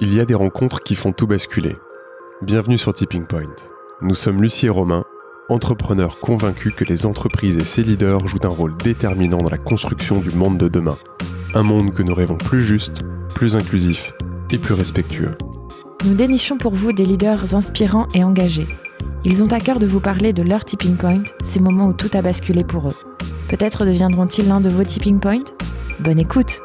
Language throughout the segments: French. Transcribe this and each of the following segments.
Il y a des rencontres qui font tout basculer. Bienvenue sur Tipping Point. Nous sommes Lucie et Romain, entrepreneurs convaincus que les entreprises et ses leaders jouent un rôle déterminant dans la construction du monde de demain. Un monde que nous rêvons plus juste, plus inclusif et plus respectueux. Nous dénichons pour vous des leaders inspirants et engagés. Ils ont à cœur de vous parler de leur tipping point, ces moments où tout a basculé pour eux. Peut-être deviendront-ils l'un de vos tipping points ? Bonne écoute !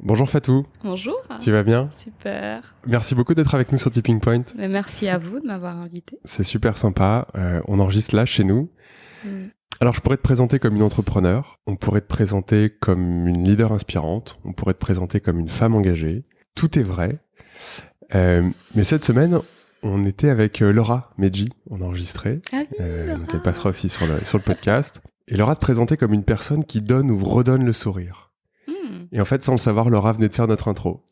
Bonjour Fatou. Bonjour. Tu vas bien ? Super. Merci beaucoup d'être avec nous sur Tipping Point. Mais merci à vous de m'avoir invité. C'est super sympa. On enregistre là chez nous. Alors je pourrais te présenter comme une entrepreneur, on pourrait te présenter comme une leader inspirante, on pourrait te présenter comme une femme engagée. Tout est vrai. Mais cette semaine, on était avec Laura Medji, on a enregistré. Ah oui, donc elle passera aussi sur le podcast. Et Laura te présentait comme une personne qui donne ou redonne le sourire. Et en fait, sans le savoir, Laura venait de faire notre intro.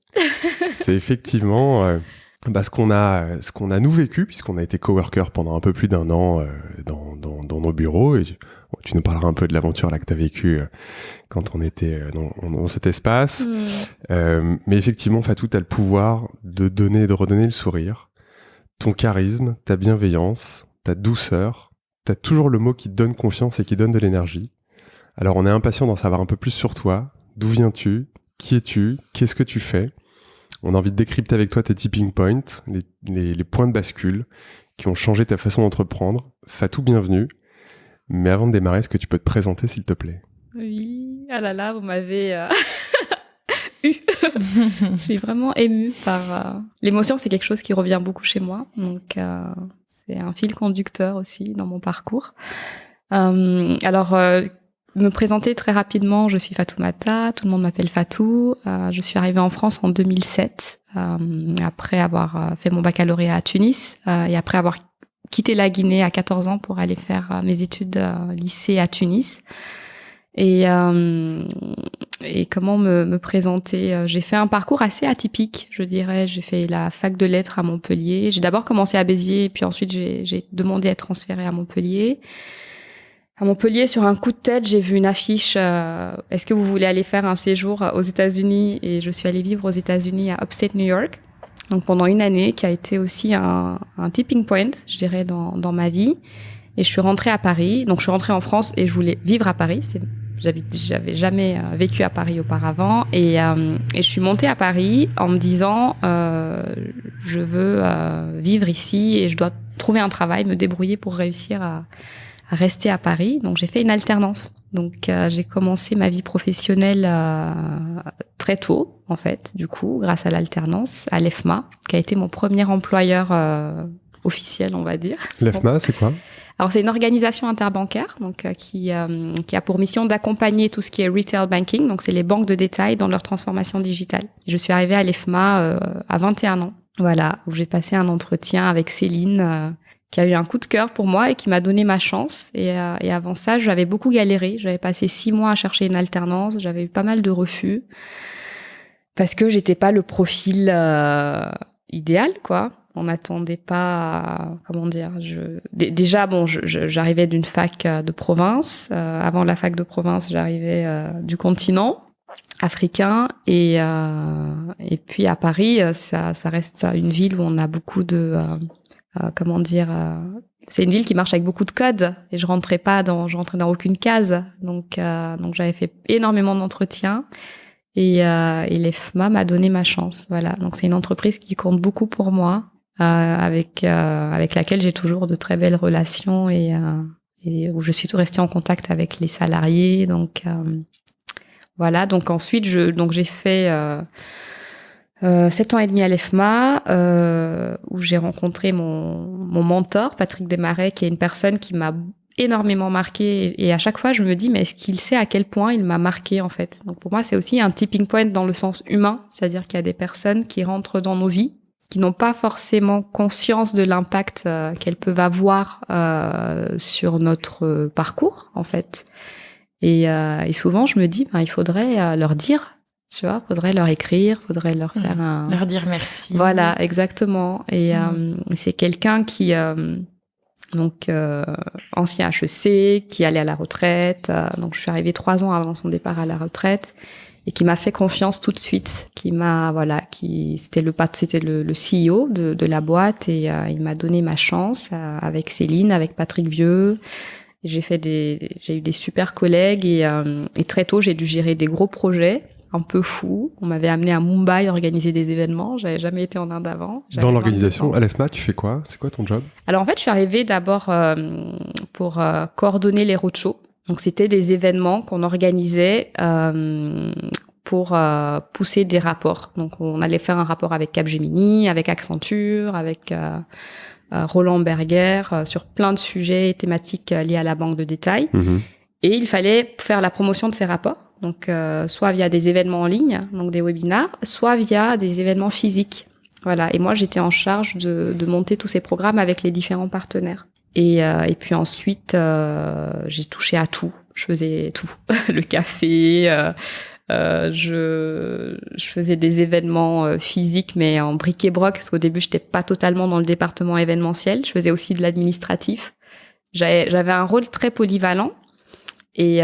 C'est effectivement ce qu'on a nous vécu, puisqu'on a été coworker pendant un peu plus d'un an dans nos bureaux. Et tu nous parleras un peu de l'aventure là que tu as vécue quand on était dans cet espace. Mais effectivement, Fatou, tu as le pouvoir de donner et de redonner le sourire. Ton charisme, ta bienveillance, ta douceur, tu as toujours le mot qui te donne confiance et qui donne de l'énergie. Alors, on est impatient d'en savoir un peu plus sur toi. D'où viens-tu ? Qui es-tu ? Qu'est-ce que tu fais ? On a envie de décrypter avec toi tes tipping points, les points de bascule qui ont changé ta façon d'entreprendre. Fatou, bienvenue. Mais avant de démarrer, est-ce que tu peux te présenter, s'il te plaît ? Oui, ah là là, vous m'avez eu. Je suis vraiment émue par... L'émotion, c'est quelque chose qui revient beaucoup chez moi. Donc, c'est un fil conducteur aussi dans mon parcours. Me présenter très rapidement, je suis Fatoumata, tout le monde m'appelle Fatou. Je suis arrivée en France en 2007, après avoir fait mon baccalauréat à Tunis et après avoir quitté la Guinée à 14 ans pour aller faire mes études lycée à Tunis. Et comment me présenter ? J'ai fait un parcours assez atypique, je dirais. J'ai fait la fac de lettres à Montpellier. J'ai d'abord commencé à Béziers, puis ensuite j'ai demandé à être transférée à Montpellier. À Montpellier, sur un coup de tête, j'ai vu une affiche. Est-ce que vous voulez aller faire un séjour aux États-Unis ? Et je suis allée vivre aux États-Unis à Upstate New York. Donc pendant une année, qui a été aussi un tipping point, je dirais, dans ma vie. Et je suis rentrée à Paris. Donc je suis rentrée en France et je voulais vivre à Paris. J'avais jamais vécu à Paris auparavant. Et je suis montée à Paris en me disant, je veux vivre ici et je dois trouver un travail, me débrouiller pour réussir à rester à Paris. Donc, j'ai fait une alternance. Donc, j'ai commencé ma vie professionnelle très tôt, en fait, du coup, grâce à l'alternance, à l'EFMA, qui a été mon premier employeur officiel, on va dire. L'EFMA, c'est quoi ? Alors, c'est une organisation interbancaire donc qui a pour mission d'accompagner tout ce qui est retail banking. Donc, c'est les banques de détail dans leur transformation digitale. Je suis arrivée à l'EFMA à 21 ans. Voilà, où j'ai passé un entretien avec Céline, qui a eu un coup de cœur pour moi et qui m'a donné ma chance. Et avant ça, j'avais beaucoup galéré. J'avais passé 6 mois à chercher une alternance. J'avais eu pas mal de refus parce que j'étais pas le profil idéal, quoi. On n'attendait pas, j'arrivais d'une fac de province. Avant la fac de province, j'arrivais du continent africain et puis à Paris, ça reste une ville où on a beaucoup de c'est une ville qui marche avec beaucoup de codes et je rentrais dans aucune case. Donc j'avais fait énormément d'entretiens et l'EFMA m'a donné ma chance. Voilà. Donc c'est une entreprise qui compte beaucoup pour moi, avec laquelle j'ai toujours de très belles relations et où je suis restée en contact avec les salariés. Donc voilà. Donc ensuite j'ai fait 7 ans et demi à l'EFMA, où j'ai rencontré mon mentor, Patrick Desmarais, qui est une personne qui m'a énormément marquée. Et à chaque fois, je me dis, mais est-ce qu'il sait à quel point il m'a marquée, en fait ? Donc pour moi, c'est aussi un tipping point dans le sens humain, c'est-à-dire qu'il y a des personnes qui rentrent dans nos vies, qui n'ont pas forcément conscience de l'impact qu'elles peuvent avoir sur notre parcours, en fait. Et souvent, je me dis, il faudrait leur dire. Tu vois, faudrait leur écrire, faudrait leur faire leur dire merci. Voilà, exactement. Et c'est quelqu'un qui Donc ancien HEC, qui allait à la retraite. Donc je suis arrivée 3 ans avant son départ à la retraite et qui m'a fait confiance tout de suite. C'était le CEO de la boîte et il m'a donné ma chance avec Céline, avec Patrick Vieux. J'ai eu des super collègues et très tôt j'ai dû gérer des gros projets un peu fous. On m'avait amené à Mumbai organiser des événements. J'avais jamais été en Inde avant. Dans l'organisation, à l'EFMA, tu fais quoi? C'est quoi ton job? Alors en fait, je suis arrivée d'abord pour coordonner les roadshows. Donc c'était des événements qu'on organisait pour pousser des rapports. Donc on allait faire un rapport avec Capgemini, avec Accenture, avec Roland Berger sur plein de sujets et thématiques liés à la banque de détail. Et il fallait faire la promotion de ces rapports. Donc soit via des événements en ligne, donc des webinars, soit via des événements physiques. Voilà. Et moi j'étais en charge de monter tous ces programmes avec les différents partenaires. Et puis ensuite j'ai touché à tout. Je faisais tout, le café. Je faisais des événements physiques, mais en bric-et-broc, parce qu'au début, j'étais pas totalement dans le département événementiel. Je faisais aussi de l'administratif. J'avais un rôle très polyvalent. Et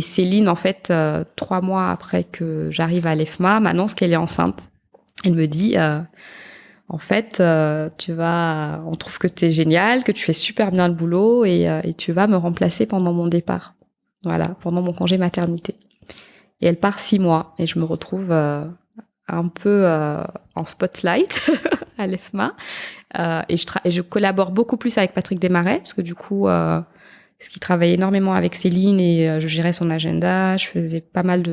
Céline, en fait, 3 mois après que j'arrive à l'EFMA, m'annonce qu'elle est enceinte. Elle me dit, en fait, on trouve que t'es génial, que tu fais super bien le boulot et tu vas me remplacer pendant mon départ. Voilà, pendant mon congé maternité. Et elle part 6 mois et je me retrouve un peu en spotlight à l'EFMA. Et je collabore beaucoup plus avec Patrick Desmarais parce que du coup, parce qu'il travaillait énormément avec Céline et je gérais son agenda. Je faisais pas mal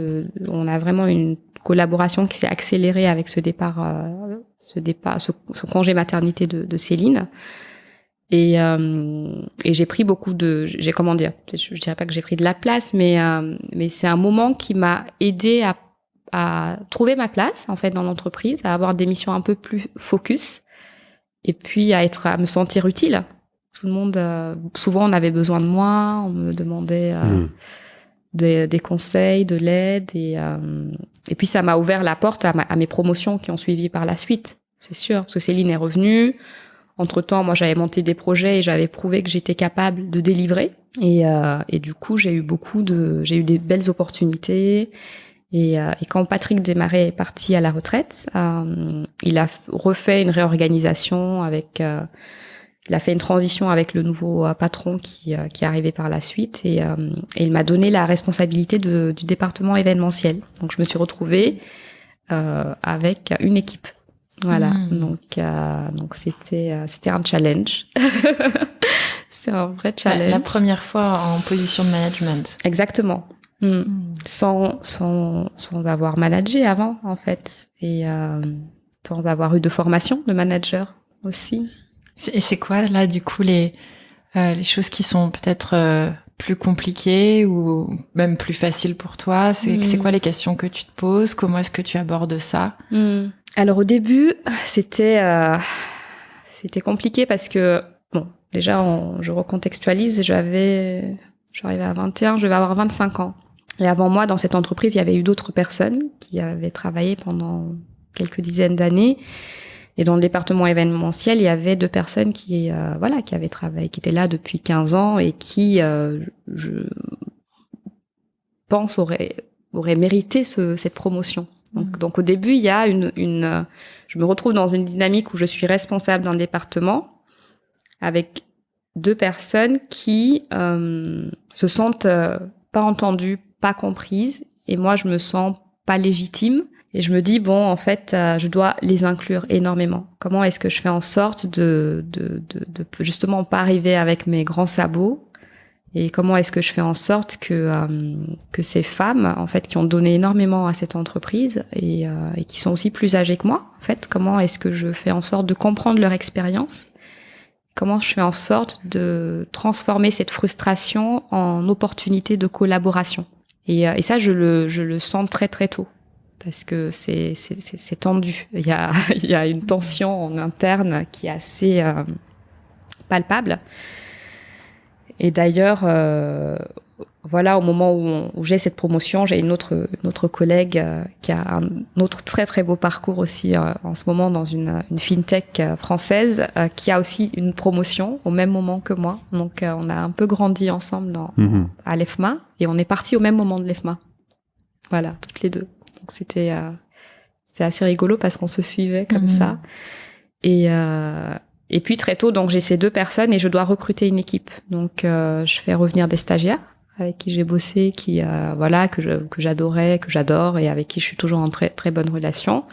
on a vraiment une collaboration qui s'est accélérée avec ce congé maternité de Céline. Et j'ai pris je dirais pas que j'ai pris de la place, mais c'est un moment qui m'a aidé à trouver ma place, en fait, dans l'entreprise, à avoir des missions un peu plus focus, et puis à me sentir utile. Tout le monde, souvent on avait besoin de moi, on me demandait des conseils, de l'aide, et puis ça m'a ouvert la porte à mes promotions qui ont suivi par la suite, c'est sûr, parce que Céline est revenue. Entre-temps, moi, j'avais monté des projets et j'avais prouvé que j'étais capable de délivrer. Et du coup, j'ai eu des belles opportunités. Et quand Patrick Desmarais est parti à la retraite, il a refait une réorganisation il a fait une transition avec le nouveau patron qui est arrivé par la suite et il m'a donné la responsabilité du département événementiel. Donc, je me suis retrouvée avec une équipe. Voilà, donc c'était un challenge. C'est un vrai challenge. La première fois en position de management. Exactement. Sans avoir managé avant, en fait, et sans avoir eu de formation de manager aussi. Et c'est quoi là, du coup, les choses qui sont peut-être plus compliquées ou même plus faciles pour toi? C'est quoi les questions que tu te poses? Comment est-ce que tu abordes ça? Alors au début, c'était compliqué parce que bon, déjà je recontextualise, j'arrivais à 21, je vais avoir 25 ans. Et avant moi, dans cette entreprise, il y avait eu d'autres personnes qui avaient travaillé pendant quelques dizaines d'années. Et dans le département événementiel, il y avait 2 personnes qui avaient travaillé, qui étaient là depuis 15 ans et qui, je pense, auraient mérité cette promotion. Donc au début, il y a je me retrouve dans une dynamique où je suis responsable d'un département avec 2 personnes qui se sentent pas entendues, pas comprises, et moi je me sens pas légitime. Et je me dis bon, en fait, je dois les inclure énormément. Comment est-ce que je fais en sorte de justement pas arriver avec mes grands sabots? Et comment est-ce que je fais en sorte que ces femmes, en fait, qui ont donné énormément à cette entreprise et qui sont aussi plus âgées que moi, en fait, comment est-ce que je fais en sorte de comprendre leur expérience? Comment je fais en sorte de transformer cette frustration en opportunité de collaboration? Et ça, je le sens très très tôt, parce que c'est tendu. Il y a une tension en interne qui est assez palpable. Et d'ailleurs, voilà, au moment où j'ai cette promotion, j'ai une autre collègue qui a un autre très très beau parcours aussi en ce moment dans une fintech française qui a aussi une promotion au même moment que moi. Donc on a un peu grandi ensemble à l'EFMA et on est partis au même moment de l'EFMA. Voilà, toutes les deux. Donc c'est assez rigolo parce qu'on se suivait comme ça. Et puis très tôt, donc j'ai ces 2 personnes et je dois recruter une équipe. Donc je fais revenir des stagiaires avec qui j'ai bossé, que j'adorais, que j'adore et avec qui je suis toujours en très très bonne relation.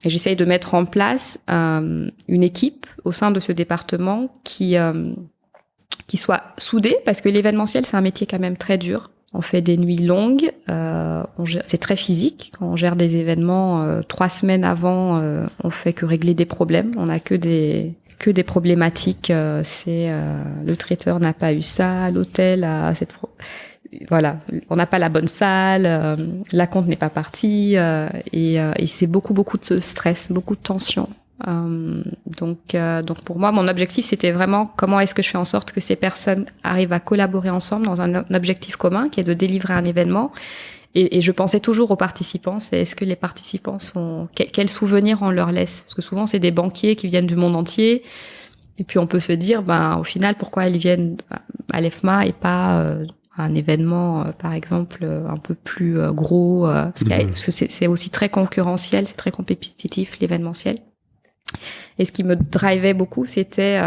Et j'essaye de mettre en place une équipe au sein de ce département qui soit soudée, parce que l'événementiel c'est un métier quand même très dur. On fait des nuits longues, c'est très physique. Quand on gère des événements 3 semaines avant, on fait que régler des problèmes. On n'a que des problématiques. Le traiteur n'a pas eu ça, l'hôtel a voilà, on n'a pas la bonne salle, la compte n'est pas partie, et c'est beaucoup de stress, beaucoup de tension. Donc pour moi, mon objectif, c'était vraiment comment est-ce que je fais en sorte que ces personnes arrivent à collaborer ensemble dans un objectif commun, qui est de délivrer un événement. Et je pensais toujours aux participants, c'est est-ce que les participants quels souvenirs on leur laisse? Parce que souvent, c'est des banquiers qui viennent du monde entier. Et puis, on peut se dire, au final, pourquoi ils viennent à l'EFMA et pas un événement, par exemple, un peu plus gros, parce que c'est aussi très concurrentiel, c'est très compétitif, l'événementiel. Et ce qui me drivait beaucoup, c'était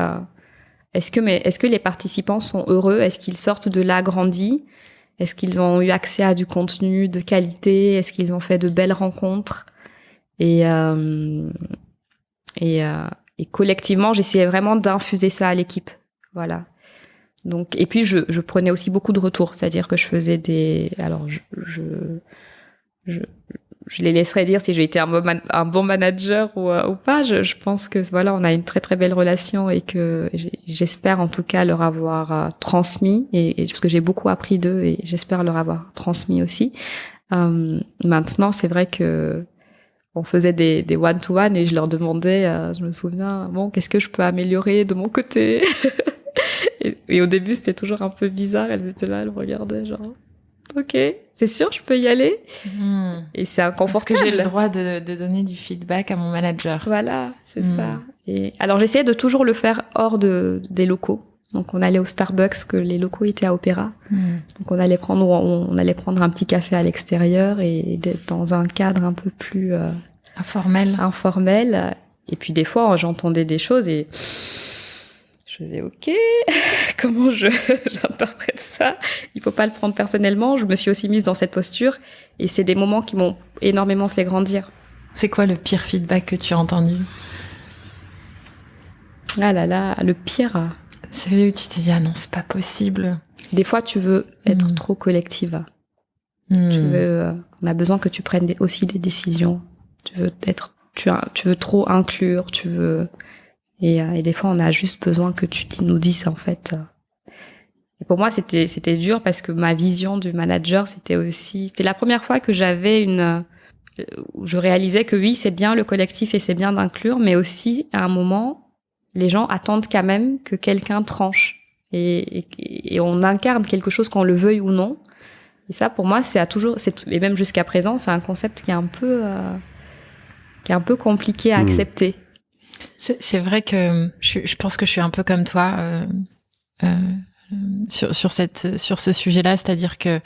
est-ce que les participants sont heureux? Est-ce qu'ils sortent de là grandis? Est-ce qu'ils ont eu accès à du contenu de qualité? Est-ce qu'ils ont fait de belles rencontres? Et collectivement, j'essayais vraiment d'infuser ça à l'équipe. Voilà. Donc, et puis je prenais aussi beaucoup de retours, c'est-à-dire que je faisais alors je les laisserai dire si j'ai été un bon manager ou pas. Je pense que voilà, on a une très très belle relation et que j'espère en tout cas leur avoir transmis et parce que j'ai beaucoup appris d'eux et j'espère leur avoir transmis aussi. Maintenant, c'est vrai que on faisait des one-to-one et je leur demandais, je me souviens, qu'est-ce que je peux améliorer de mon côté? et au début, c'était toujours un peu bizarre. Elles étaient là, elles me regardaient genre. Ok, c'est sûr, je peux y aller. Et c'est inconfortable. Parce que j'ai le droit de donner du feedback à mon manager. Voilà, c'est ça. Et alors j'essayais de toujours le faire hors des locaux. Donc on allait au Starbucks, que les locaux étaient à Opéra. Donc on allait prendre un petit café à l'extérieur et d'être dans un cadre un peu plus informel. Et puis des fois j'entendais des choses et je faisais ok, comment j'interprète ça? Il faut pas le prendre personnellement. Je me suis aussi mise dans cette posture et c'est des moments qui m'ont énormément fait grandir. C'est quoi le pire feedback que tu as entendu? Ah là là, le pire. Celui où tu t'es dit ah non, c'est pas possible. Des fois, tu veux être trop collective. On a besoin que tu prennes aussi des décisions. Tu veux trop inclure. Et des fois, on a juste besoin que tu nous dises, en fait. Et pour moi, c'était dur parce que ma vision du manager, c'était la première fois que où je réalisais que oui, c'est bien le collectif et c'est bien d'inclure, mais aussi, à un moment, les gens attendent quand même que quelqu'un tranche. Et on incarne quelque chose qu'on le veuille ou non. Et ça, pour moi, et même jusqu'à présent, c'est un concept qui est un peu compliqué à accepter. C'est vrai que je pense que je suis un peu comme toi sur ce sujet-là, c'est-à-dire que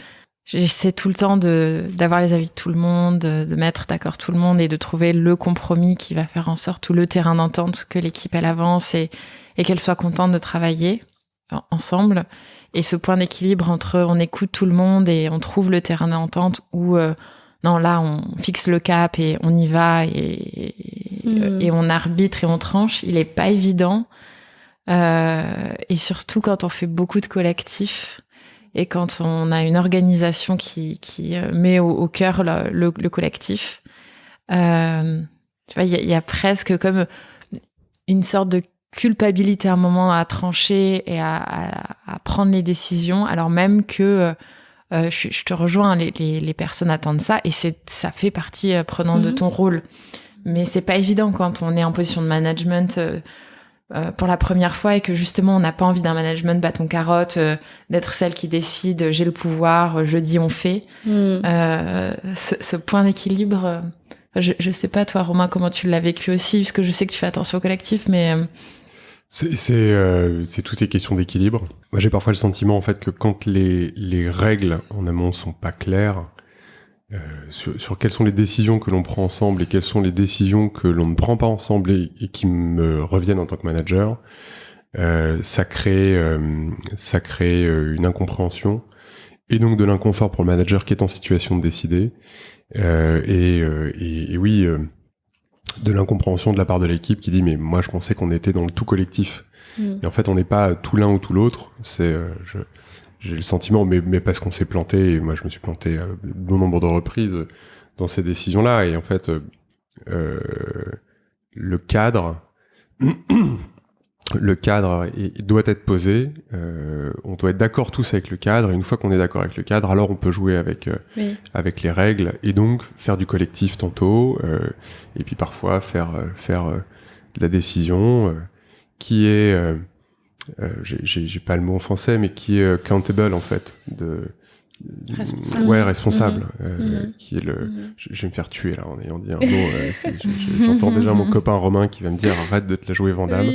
j'essaie tout le temps d'avoir les avis de tout le monde, de mettre d'accord tout le monde et de trouver le compromis qui va faire en sorte ou le terrain d'entente que l'équipe elle avance et qu'elle soit contente de travailler ensemble. Et ce point d'équilibre entre on écoute tout le monde et on trouve le terrain d'entente où non, là, on fixe le cap et on y va et on arbitre et on tranche. Il est pas évident. Et surtout quand on fait beaucoup de collectifs et quand on a une organisation qui met au cœur le collectif. Tu vois, il y a presque comme une sorte de culpabilité à un moment à trancher et à prendre les décisions, alors même que je te rejoins, les personnes attendent ça et ça fait partie prenante de ton rôle. Mais c'est pas évident quand on est en position de management pour la première fois et que justement on n'a pas envie d'un management bâton carotte, d'être celle qui décide, j'ai le pouvoir, je dis on fait. Ce point d'équilibre, je sais pas toi Romain comment tu l'as vécu aussi, parce que je sais que tu fais attention au collectif, mais c'est tout est question d'équilibre. Moi j'ai parfois le sentiment en fait que quand les règles en amont sont pas claires, sur quelles sont les décisions que l'on prend ensemble et quelles sont les décisions que l'on ne prend pas ensemble et qui me reviennent en tant que manager, ça crée une incompréhension et donc de l'inconfort pour le manager qui est en situation de décider et oui de l'incompréhension de la part de l'équipe qui dit mais moi je pensais qu'on était dans le tout collectif et en fait on n'est pas tout l'un ou tout l'autre, c'est j'ai le sentiment, mais parce qu'on s'est planté, et moi je me suis planté bon nombre de reprises dans ces décisions-là, et en fait, le cadre doit être posé, on doit être d'accord tous avec le cadre, et une fois qu'on est d'accord avec le cadre, alors on peut jouer avec les règles, et donc faire du collectif tantôt, et puis parfois faire la décision qui est... j'ai pas le mot en français, mais qui est accountable en fait, responsable. Ouais, responsable, qui est je vais me faire tuer là en ayant dit un mot. J'entends déjà mon copain Romain qui va me dire arrête de te la jouer Vandame.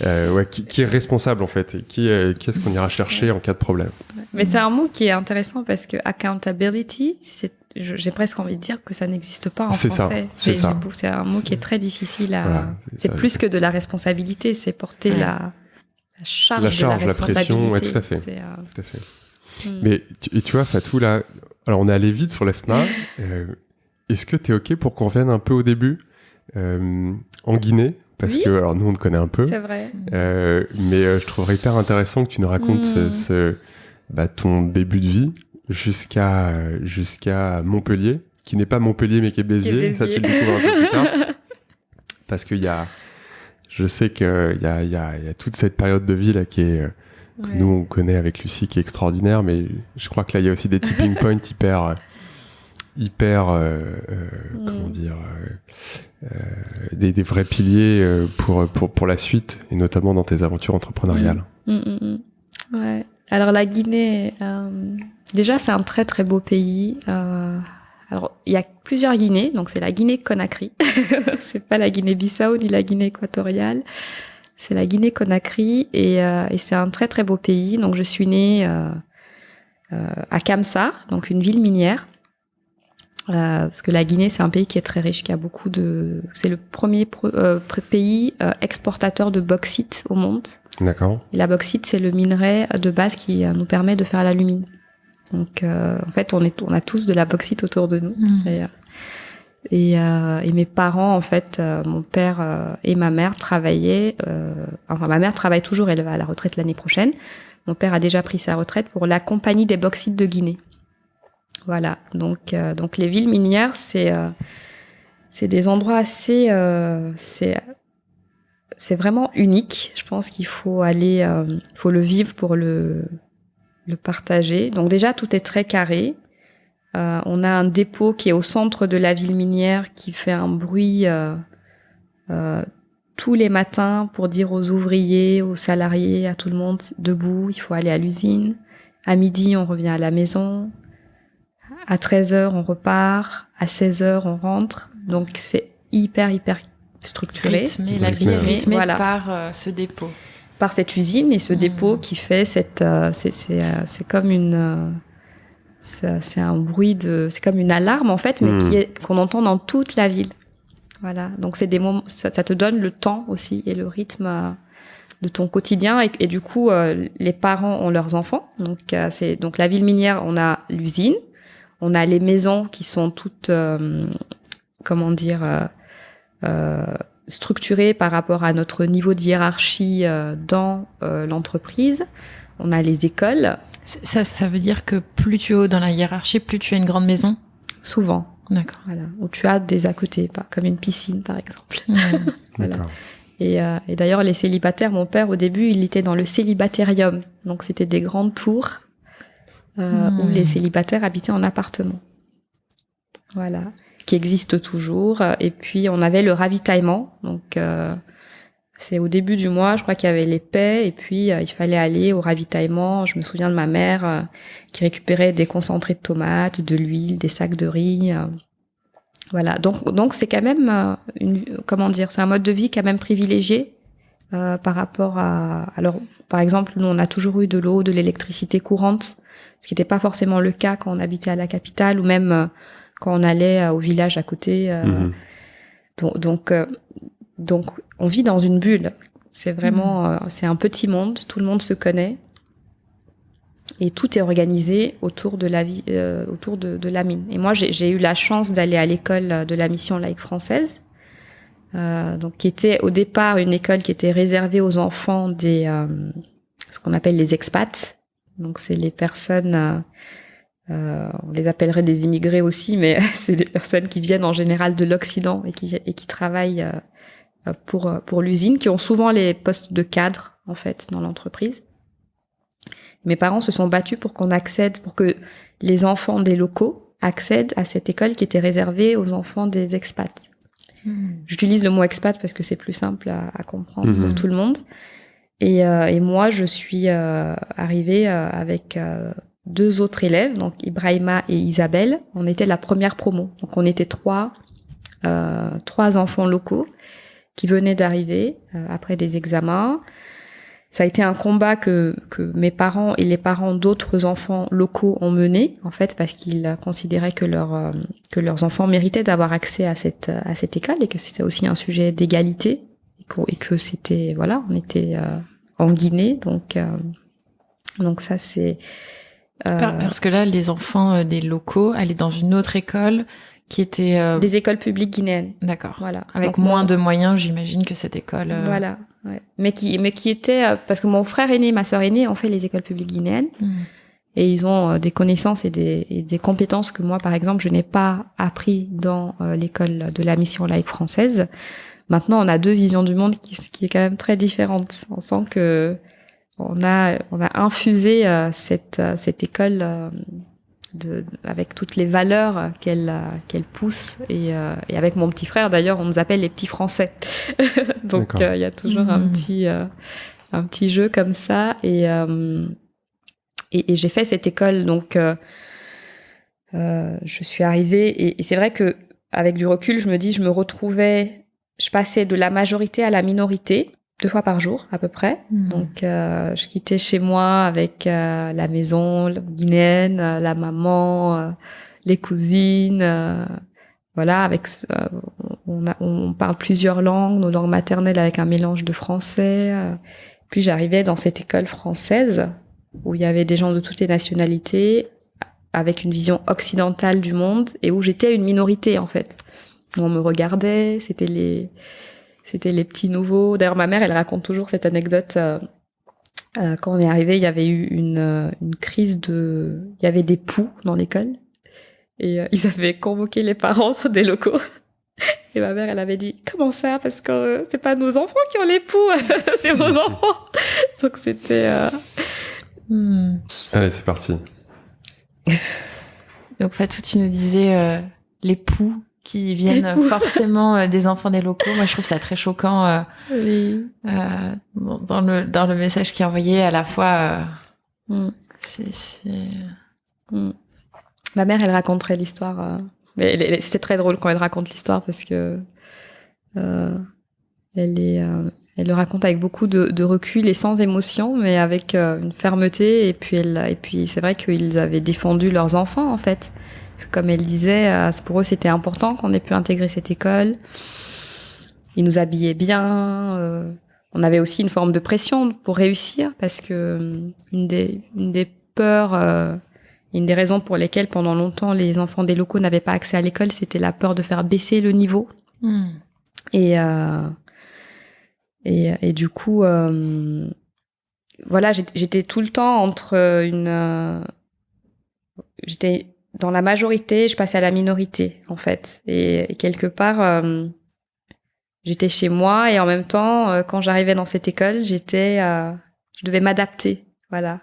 Ouais, qui est responsable en fait, et qui est-ce qu'on ira chercher en cas de problème. Mais c'est un mot qui est intéressant parce que accountability, j'ai presque envie de dire que ça n'existe pas en français. C'est un mot qui est très difficile à. Voilà, c'est plus que de la responsabilité, c'est porter la charge de la responsabilité. La pression, ouais, tout à fait. Tout à fait. Mais tu vois, Fatou, là, alors on est allé vite sur l'EFMA. Est-ce que t'es OK pour qu'on revienne un peu au début en Guinée? Parce que, alors nous, on te connaît un peu. C'est vrai. Mais je trouverais hyper intéressant que tu nous racontes ton début de vie jusqu'à Montpellier, qui n'est pas Montpellier, mais qui est Béziers. Ça, tu le découvres un peu plus tard. Parce qu'il je sais qu'il y a toute cette période de vie là qui est que nous on connaît avec Lucie, qui est extraordinaire, mais je crois que là il y a aussi des tipping points hyper comment dire des vrais piliers pour la suite, et notamment dans tes aventures entrepreneuriales. Ouais. Alors la Guinée, déjà c'est un très très beau pays. Alors, il y a plusieurs Guinées, donc c'est la Guinée-Conakry. C'est pas la Guinée-Bissau ni la Guinée équatoriale. C'est la Guinée-Conakry et c'est un très très beau pays. Donc, je suis née à Kamsar, donc une ville minière. Parce que la Guinée, c'est un pays qui est très riche, qui a beaucoup de... C'est le premier pays exportateur de bauxite au monde. D'accord. Et la bauxite, c'est le minerai de base qui nous permet de faire l'alumine. Donc, en fait, on a tous de la bauxite autour de nous. Et mes parents, en fait, mon père et ma mère travaillaient. Enfin, ma mère travaille toujours, elle va à la retraite l'année prochaine. Mon père a déjà pris sa retraite pour la Compagnie des bauxites de Guinée. Voilà. Donc les villes minières, c'est des endroits assez, c'est vraiment unique. Je pense qu'il faut aller, faut le vivre pour le partager. Donc déjà, tout est très carré. On a un dépôt qui est au centre de la ville minière qui fait un bruit tous les matins pour dire aux ouvriers, aux salariés, à tout le monde debout, il faut aller à l'usine. À midi, on revient à la maison. À 13h, on repart. À 16h, on rentre. Donc c'est hyper structuré. La vie est rythmée voilà. par ce dépôt. Par cette usine et ce dépôt qui fait c'est comme une c'est un bruit c'est comme une alarme en fait, mais qu'on entend dans toute la ville. Voilà. Donc c'est des moments, ça te donne le temps aussi et le rythme de ton quotidien et du coup les parents ont leurs enfants. Donc donc la ville minière, on a l'usine, on a les maisons qui sont toutes comment dire structurées par rapport à notre niveau de hiérarchie dans l'entreprise. On a les écoles. Ça veut dire que plus tu es haut dans la hiérarchie, plus tu as une grande maison? Souvent. D'accord. Voilà. Où tu as des à côté, pas comme une piscine par exemple. Voilà. Et d'ailleurs les célibataires, mon père au début il était dans le célibatérium, donc c'était des grandes tours où les célibataires habitaient en appartement. Voilà. Qui existe toujours. Et puis on avait le ravitaillement, donc C'est au début du mois, je crois qu'il y avait les paix et puis il fallait aller au ravitaillement. Je me souviens de ma mère qui récupérait des concentrés de tomates, de l'huile, des sacs de riz. Voilà, donc c'est quand même c'est un mode de vie quand même privilégié par rapport à. Alors, par exemple, nous on a toujours eu de l'eau, de l'électricité courante, ce qui n'était pas forcément le cas quand on habitait à la capitale ou même quand on allait au village à côté. Donc, on vit dans une bulle. C'est vraiment, c'est un petit monde. Tout le monde se connaît et tout est organisé autour de la vie, autour de la mine. Et moi, j'ai eu la chance d'aller à l'école de la mission laïque française, donc qui était au départ une école qui était réservée aux enfants des, ce qu'on appelle les expats. Donc, c'est les personnes. On les appellerait des immigrés aussi, mais c'est des personnes qui viennent en général de l'Occident et qui travaillent pour l'usine, qui ont souvent les postes de cadre en fait dans l'entreprise. Mes parents se sont battus pour pour que les enfants des locaux accèdent à cette école qui était réservée aux enfants des expats. J'utilise le mot expat parce que c'est plus simple à comprendre pour tout le monde. Et moi, je suis arrivée avec 2 autres élèves, donc Ibrahima et Isabelle. On était la première promo. Donc on était 3 enfants locaux qui venaient d'arriver après des examens. Ça a été un combat que mes parents et les parents d'autres enfants locaux ont mené, en fait, parce qu'ils considéraient que leurs enfants méritaient d'avoir accès à cette école et que c'était aussi un sujet d'égalité et que c'était, voilà, on était en Guinée, donc ça c'est... Parce que là, les enfants des locaux allaient dans une autre école qui était... Des écoles publiques guinéennes. D'accord. Voilà. Avec donc, moins de moyens, j'imagine, que cette école... Voilà. Ouais. Mais qui était... parce que mon frère aîné et ma sœur aînée ont fait les écoles publiques guinéennes. Et ils ont des connaissances et des compétences que moi, par exemple, je n'ai pas appris dans l'école de la mission laïque française. Maintenant, on a 2 visions du monde qui est quand même très différente. On sent que on a infusé cette école avec toutes les valeurs qu'elle pousse et avec mon petit frère d'ailleurs on nous appelle les petits Français. Donc il y a toujours un petit jeu comme ça et j'ai fait cette école donc je suis arrivée et c'est vrai que avec du recul je me dis je passais de la majorité à la minorité 2 fois par jour à peu près. Donc je quittais chez moi avec la maison guinéenne, la maman, les cousines, voilà. Avec on parle plusieurs langues, nos langues maternelles avec un mélange de français. Puis j'arrivais dans cette école française où il y avait des gens de toutes les nationalités, avec une vision occidentale du monde et où j'étais une minorité en fait. On me regardait, c'était les petits nouveaux. D'ailleurs, ma mère, elle raconte toujours cette anecdote. Quand on est arrivé, il y avait eu une crise il y avait des poux dans l'école. Et ils avaient convoqué les parents des locaux. Et ma mère, elle avait dit, comment ça? Parce que c'est pas nos enfants qui ont les poux, c'est vos enfants. Donc c'était... Allez, c'est parti. Donc Fatou, tu nous disais les poux qui viennent forcément des enfants des locaux. Moi, je trouve ça très choquant oui. Dans le message qui est envoyé à la fois. Ma mère, elle raconterait l'histoire. Mais c'était très drôle quand elle raconte l'histoire parce que elle le raconte avec beaucoup de recul et sans émotion, mais avec une fermeté. Et puis c'est vrai qu'ils avaient défendu leurs enfants en fait. Comme elle disait, pour eux c'était important qu'on ait pu intégrer cette école. Ils nous habillaient bien. On avait aussi une forme de pression pour réussir parce que une des peurs, une des raisons pour lesquelles pendant longtemps les enfants des locaux n'avaient pas accès à l'école, c'était la peur de faire baisser le niveau. Et du coup, voilà, j'étais tout le temps entre j'étais dans la majorité, je passais à la minorité, en fait. Et quelque part, j'étais chez moi et en même temps, quand j'arrivais dans cette école, je devais m'adapter, voilà.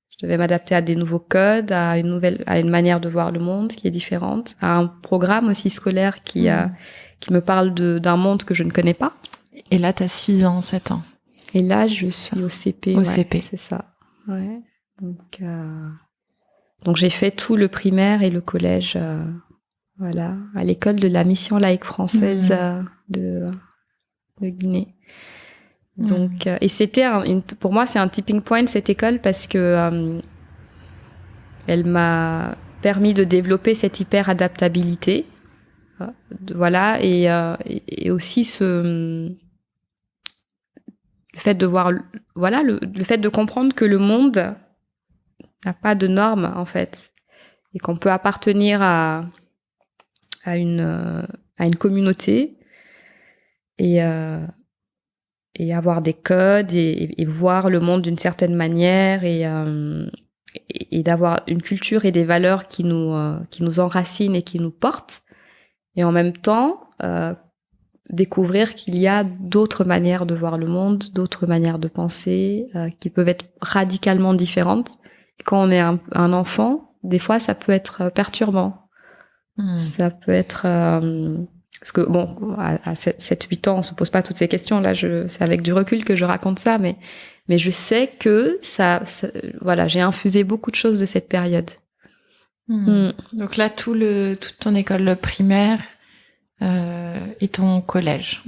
Je devais m'adapter à des nouveaux codes, à une manière de voir le monde qui est différente, à un programme aussi scolaire qui me parle d'un monde que je ne connais pas. Et là, t'as 6 ans, 7 ans. Et là, je suis au CP. Au CP. C'est ça. Ouais. Donc, j'ai fait tout le primaire et le collège, voilà, à l'école de la mission laïque française de Guinée. Donc, et c'était pour moi, c'est un tipping point, cette école, parce que elle m'a permis de développer cette hyper adaptabilité. Voilà, et aussi le fait de voir, voilà, le fait de comprendre que le monde n'a pas de normes, en fait, et qu'on peut appartenir à une communauté et avoir des codes et voir le monde d'une certaine manière et d'avoir une culture et des valeurs qui nous enracinent et qui nous portent, et en même temps découvrir qu'il y a d'autres manières de voir le monde, d'autres manières de penser qui peuvent être radicalement différentes. Et quand on est un enfant, des fois ça peut être perturbant. Ça peut être parce que bon, à 7-8 ans, on se pose pas toutes ces questions. Là, c'est avec du recul que je raconte ça, mais je sais que ça voilà, j'ai infusé beaucoup de choses de cette période. Donc là, toute ton école primaire et ton collège.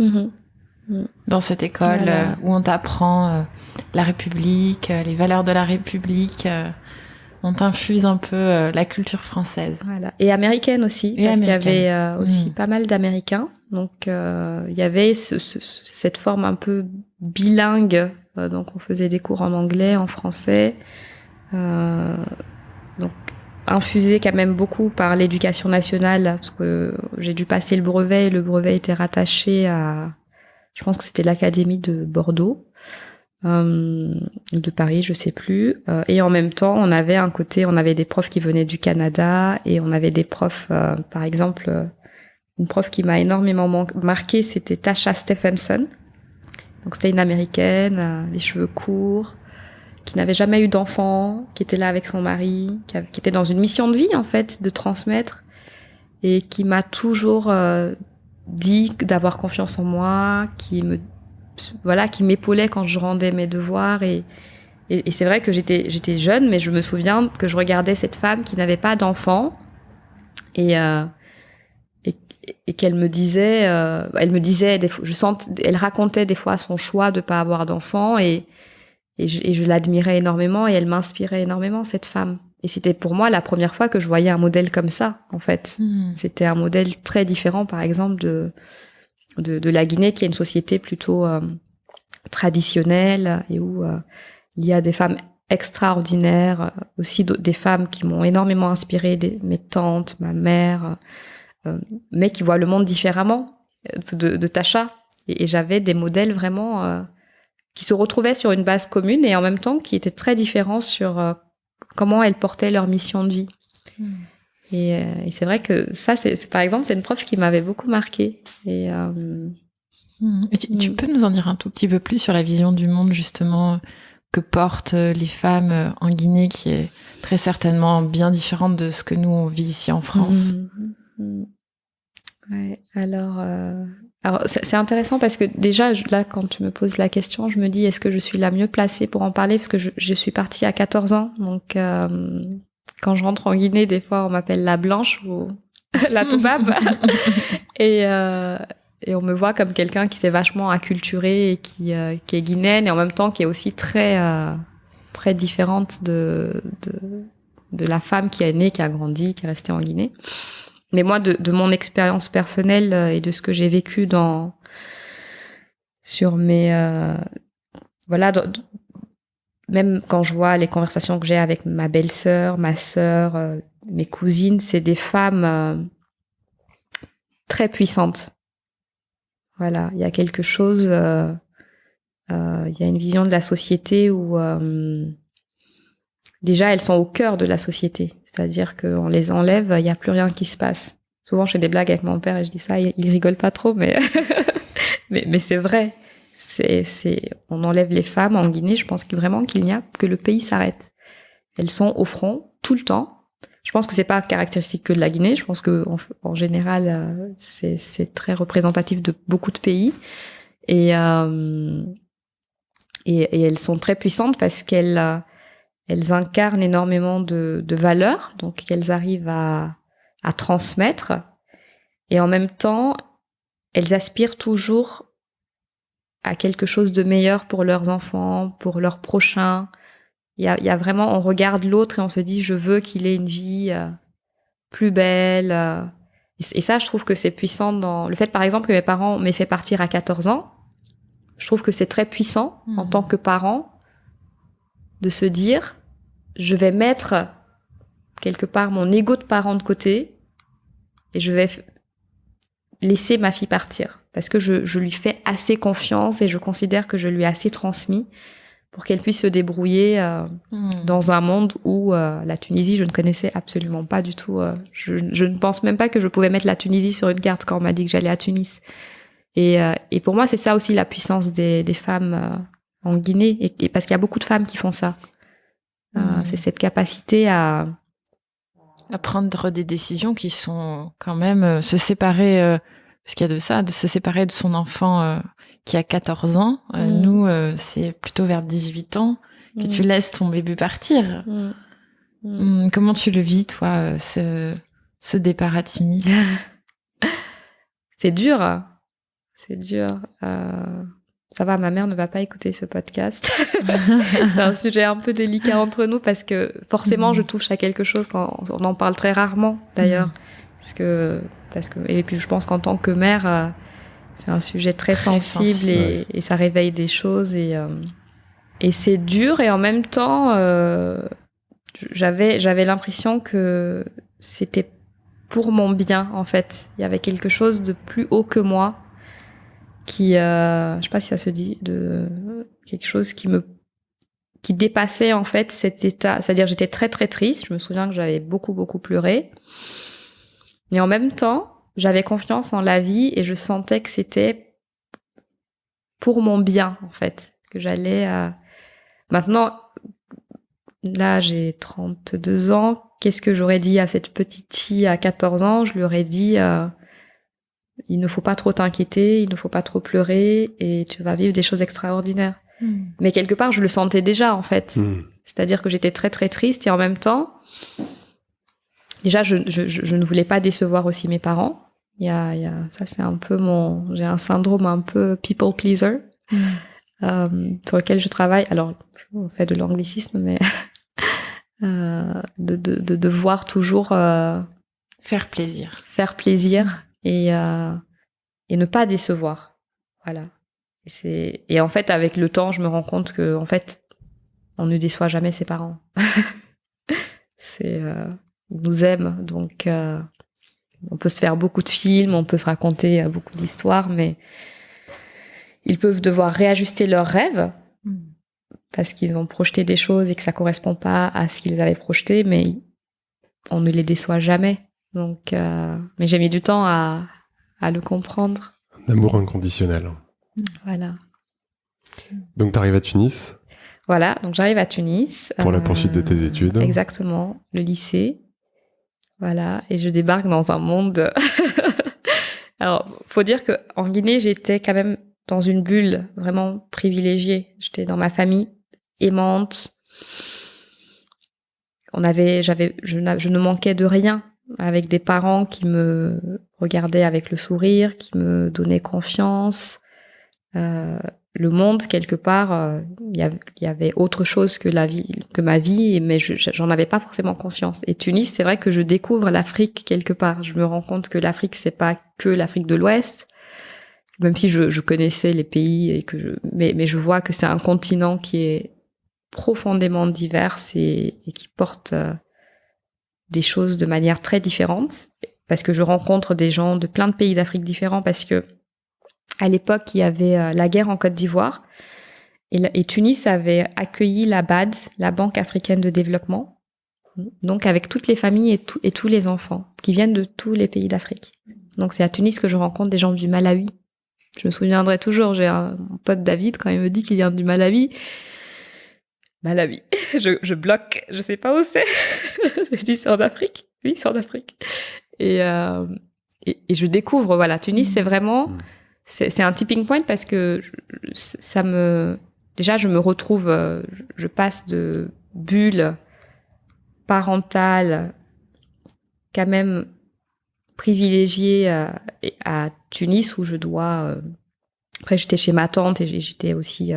Dans cette école où on t'apprend la République, les valeurs de la République, on t'infuse un peu la culture française. Voilà. Et américaine aussi, parce qu'il y avait aussi pas mal d'Américains. Donc, il y avait cette forme un peu bilingue. Donc, on faisait des cours en anglais, en français. Donc, infusé quand même beaucoup par l'éducation nationale, parce que j'ai dû passer le brevet, et le brevet était rattaché à, je pense que c'était l'Académie de Bordeaux, de Paris, je sais plus. Et en même temps, on avait des profs qui venaient du Canada, et on avait des profs, par exemple, une prof qui m'a énormément marqué, c'était Tasha Stephenson. Donc c'était une Américaine, les cheveux courts, qui n'avait jamais eu d'enfant, qui était là avec son mari, qui était dans une mission de vie, en fait, de transmettre, et qui m'a toujours dit d'avoir confiance en moi, qui m'épaulait quand je rendais mes devoirs, et c'est vrai que j'étais jeune, mais je me souviens que je regardais cette femme qui n'avait pas d'enfant, et qu'elle me disait, elle racontait des fois son choix de pas avoir d'enfant, et je l'admirais énormément, et elle m'inspirait énormément, cette femme. Et c'était pour moi la première fois que je voyais un modèle comme ça, en fait. C'était un modèle très différent, par exemple, de la Guinée, qui est une société plutôt traditionnelle, et où il y a des femmes extraordinaires, aussi des femmes qui m'ont énormément inspirée, mes tantes, ma mère, mais qui voient le monde différemment de Tasha. Et j'avais des modèles vraiment qui se retrouvaient sur une base commune, et en même temps qui étaient très différents sur comment elles portaient leur mission de vie. Et c'est vrai que ça, par exemple, c'est une prof qui m'avait beaucoup marquée. Et tu peux nous en dire un tout petit peu plus sur la vision du monde, justement, que portent les femmes en Guinée, qui est très certainement bien différente de ce que nous, on vit ici en France? Ouais, alors c'est intéressant, parce que déjà, là, quand tu me poses la question, je me dis, est-ce que je suis la mieux placée pour en parler, parce que je suis partie à 14 ans, donc quand je rentre en Guinée, des fois, on m'appelle la blanche ou la toubab, et on me voit comme quelqu'un qui s'est vachement acculturé et qui est guinéenne, et en même temps qui est aussi très très différente de la femme qui est née, qui a grandi, qui est restée en Guinée. Mais moi, de mon expérience personnelle et de ce que j'ai vécu sur mes même quand je vois les conversations que j'ai avec ma belle-sœur, ma sœur, mes cousines, c'est des femmes très puissantes. Voilà, il y a quelque chose, il y a une vision de la société où déjà elles sont au cœur de la société. C'est-à-dire qu'on les enlève, il n'y a plus rien qui se passe. Souvent, je fais des blagues avec mon père et je dis ça, il rigole pas trop, mais mais c'est vrai. On enlève les femmes en Guinée, je pense vraiment qu'il n'y a que le pays s'arrête. Elles sont au front tout le temps. Je pense que c'est pas caractéristique que de la Guinée. Je pense que en général, c'est très représentatif de beaucoup de pays. Et elles sont très puissantes parce qu'elles incarnent énormément de valeurs, donc qu'elles arrivent à transmettre. Et en même temps, elles aspirent toujours à quelque chose de meilleur pour leurs enfants, pour leurs prochains. Il y a vraiment, on regarde l'autre et on se dit, je veux qu'il ait une vie plus belle. Et ça, je trouve que c'est puissant dans le fait, par exemple, que mes parents m'aient fait partir à 14 ans. Je trouve que c'est très puissant en tant que parent de se dire, je vais mettre quelque part mon ego de parent de côté et je vais laisser ma fille partir. Parce que je lui fais assez confiance et je considère que je lui ai assez transmis pour qu'elle puisse se débrouiller dans un monde où la Tunisie, je ne connaissais absolument pas du tout. Je ne pense même pas que je pouvais mettre la Tunisie sur une carte quand on m'a dit que j'allais à Tunis. Et pour moi, c'est ça aussi la puissance des femmes en Guinée. Et parce qu'il y a beaucoup de femmes qui font ça. C'est cette capacité à prendre des décisions qui sont quand même se séparer... Parce qu'il y a de ça, de se séparer de son enfant qui a 14 ans. Nous, c'est plutôt vers 18 ans que tu laisses ton bébé partir. Comment tu le vis, toi, ce départ à Tunis? C'est dur. C'est dur. Ça va, ma mère ne va pas écouter ce podcast. C'est un sujet un peu délicat entre nous parce que forcément, je touche à quelque chose quand on en parle très rarement, d'ailleurs. Parce que et puis je pense qu'en tant que mère, c'est un sujet très sensible et ça réveille des choses et c'est dur et en même temps j'avais l'impression que c'était pour mon bien en fait. Il y avait quelque chose de plus haut que moi qui je sais pas si ça se dit, de quelque chose qui dépassait en fait cet état, c'est-à-dire j'étais très très triste, je me souviens que j'avais beaucoup pleuré. Et en même temps, j'avais confiance en la vie et je sentais que c'était pour mon bien, en fait. Que j'allais... Maintenant, là, j'ai 32 ans. Qu'est-ce que j'aurais dit à cette petite fille à 14 ans? Je lui aurais dit, il ne faut pas trop t'inquiéter, il ne faut pas trop pleurer et tu vas vivre des choses extraordinaires. Mais quelque part, je le sentais déjà, en fait. C'est-à-dire que j'étais très, très triste et en même temps... Déjà, je ne voulais pas décevoir aussi mes parents. Ça, c'est un peu j'ai un syndrome un peu people pleaser, sur lequel je travaille. Alors, on fait de l'anglicisme, mais de devoir toujours faire plaisir et ne pas décevoir. Voilà. Et en fait, avec le temps, je me rends compte que en fait, on ne déçoit jamais ses parents. Ils nous aiment, donc on peut se faire beaucoup de films, on peut se raconter beaucoup d'histoires, mais ils peuvent devoir réajuster leurs rêves parce qu'ils ont projeté des choses et que ça correspond pas à ce qu'ils avaient projeté, mais on ne les déçoit jamais. Donc, mais j'ai mis du temps à le comprendre. Un amour inconditionnel. Voilà. Donc t'arrives à Tunis? Voilà, donc j'arrive à Tunis. Pour la poursuite de tes études. Exactement, le lycée. Voilà, et je débarque dans un monde... Alors, faut dire qu'en Guinée, j'étais quand même dans une bulle vraiment privilégiée. J'étais dans ma famille aimante. Je ne manquais de rien, avec des parents qui me regardaient avec le sourire, qui me donnaient confiance. Le monde, quelque part, il y avait autre chose que ma vie, mais j'en avais pas forcément conscience. Et Tunis, c'est vrai que je découvre l'Afrique quelque part. Je me rends compte que l'Afrique, c'est pas que l'Afrique de l'Ouest, même si je connaissais les pays et mais je vois que c'est un continent qui est profondément divers et qui porte des choses de manière très différente. Parce que je rencontre des gens de plein de pays d'Afrique différents, parce que à l'époque, il y avait la guerre en Côte d'Ivoire et Tunis avait accueilli la BAD, la Banque africaine de développement, donc avec toutes les familles et tous les enfants qui viennent de tous les pays d'Afrique. Donc c'est à Tunis que je rencontre des gens du Malawi. Je me souviendrai toujours, j'ai mon pote David, quand il me dit qu'il vient du Malawi, je bloque, je sais pas où c'est. Je dis c'est en Afrique. Oui, c'est en Afrique. Et je découvre, voilà, Tunis, c'est vraiment c'est un tipping point parce que déjà, je me retrouve, je passe de bulle parentale quand même privilégiée à Tunis où je dois... après, j'étais chez ma tante et j'étais aussi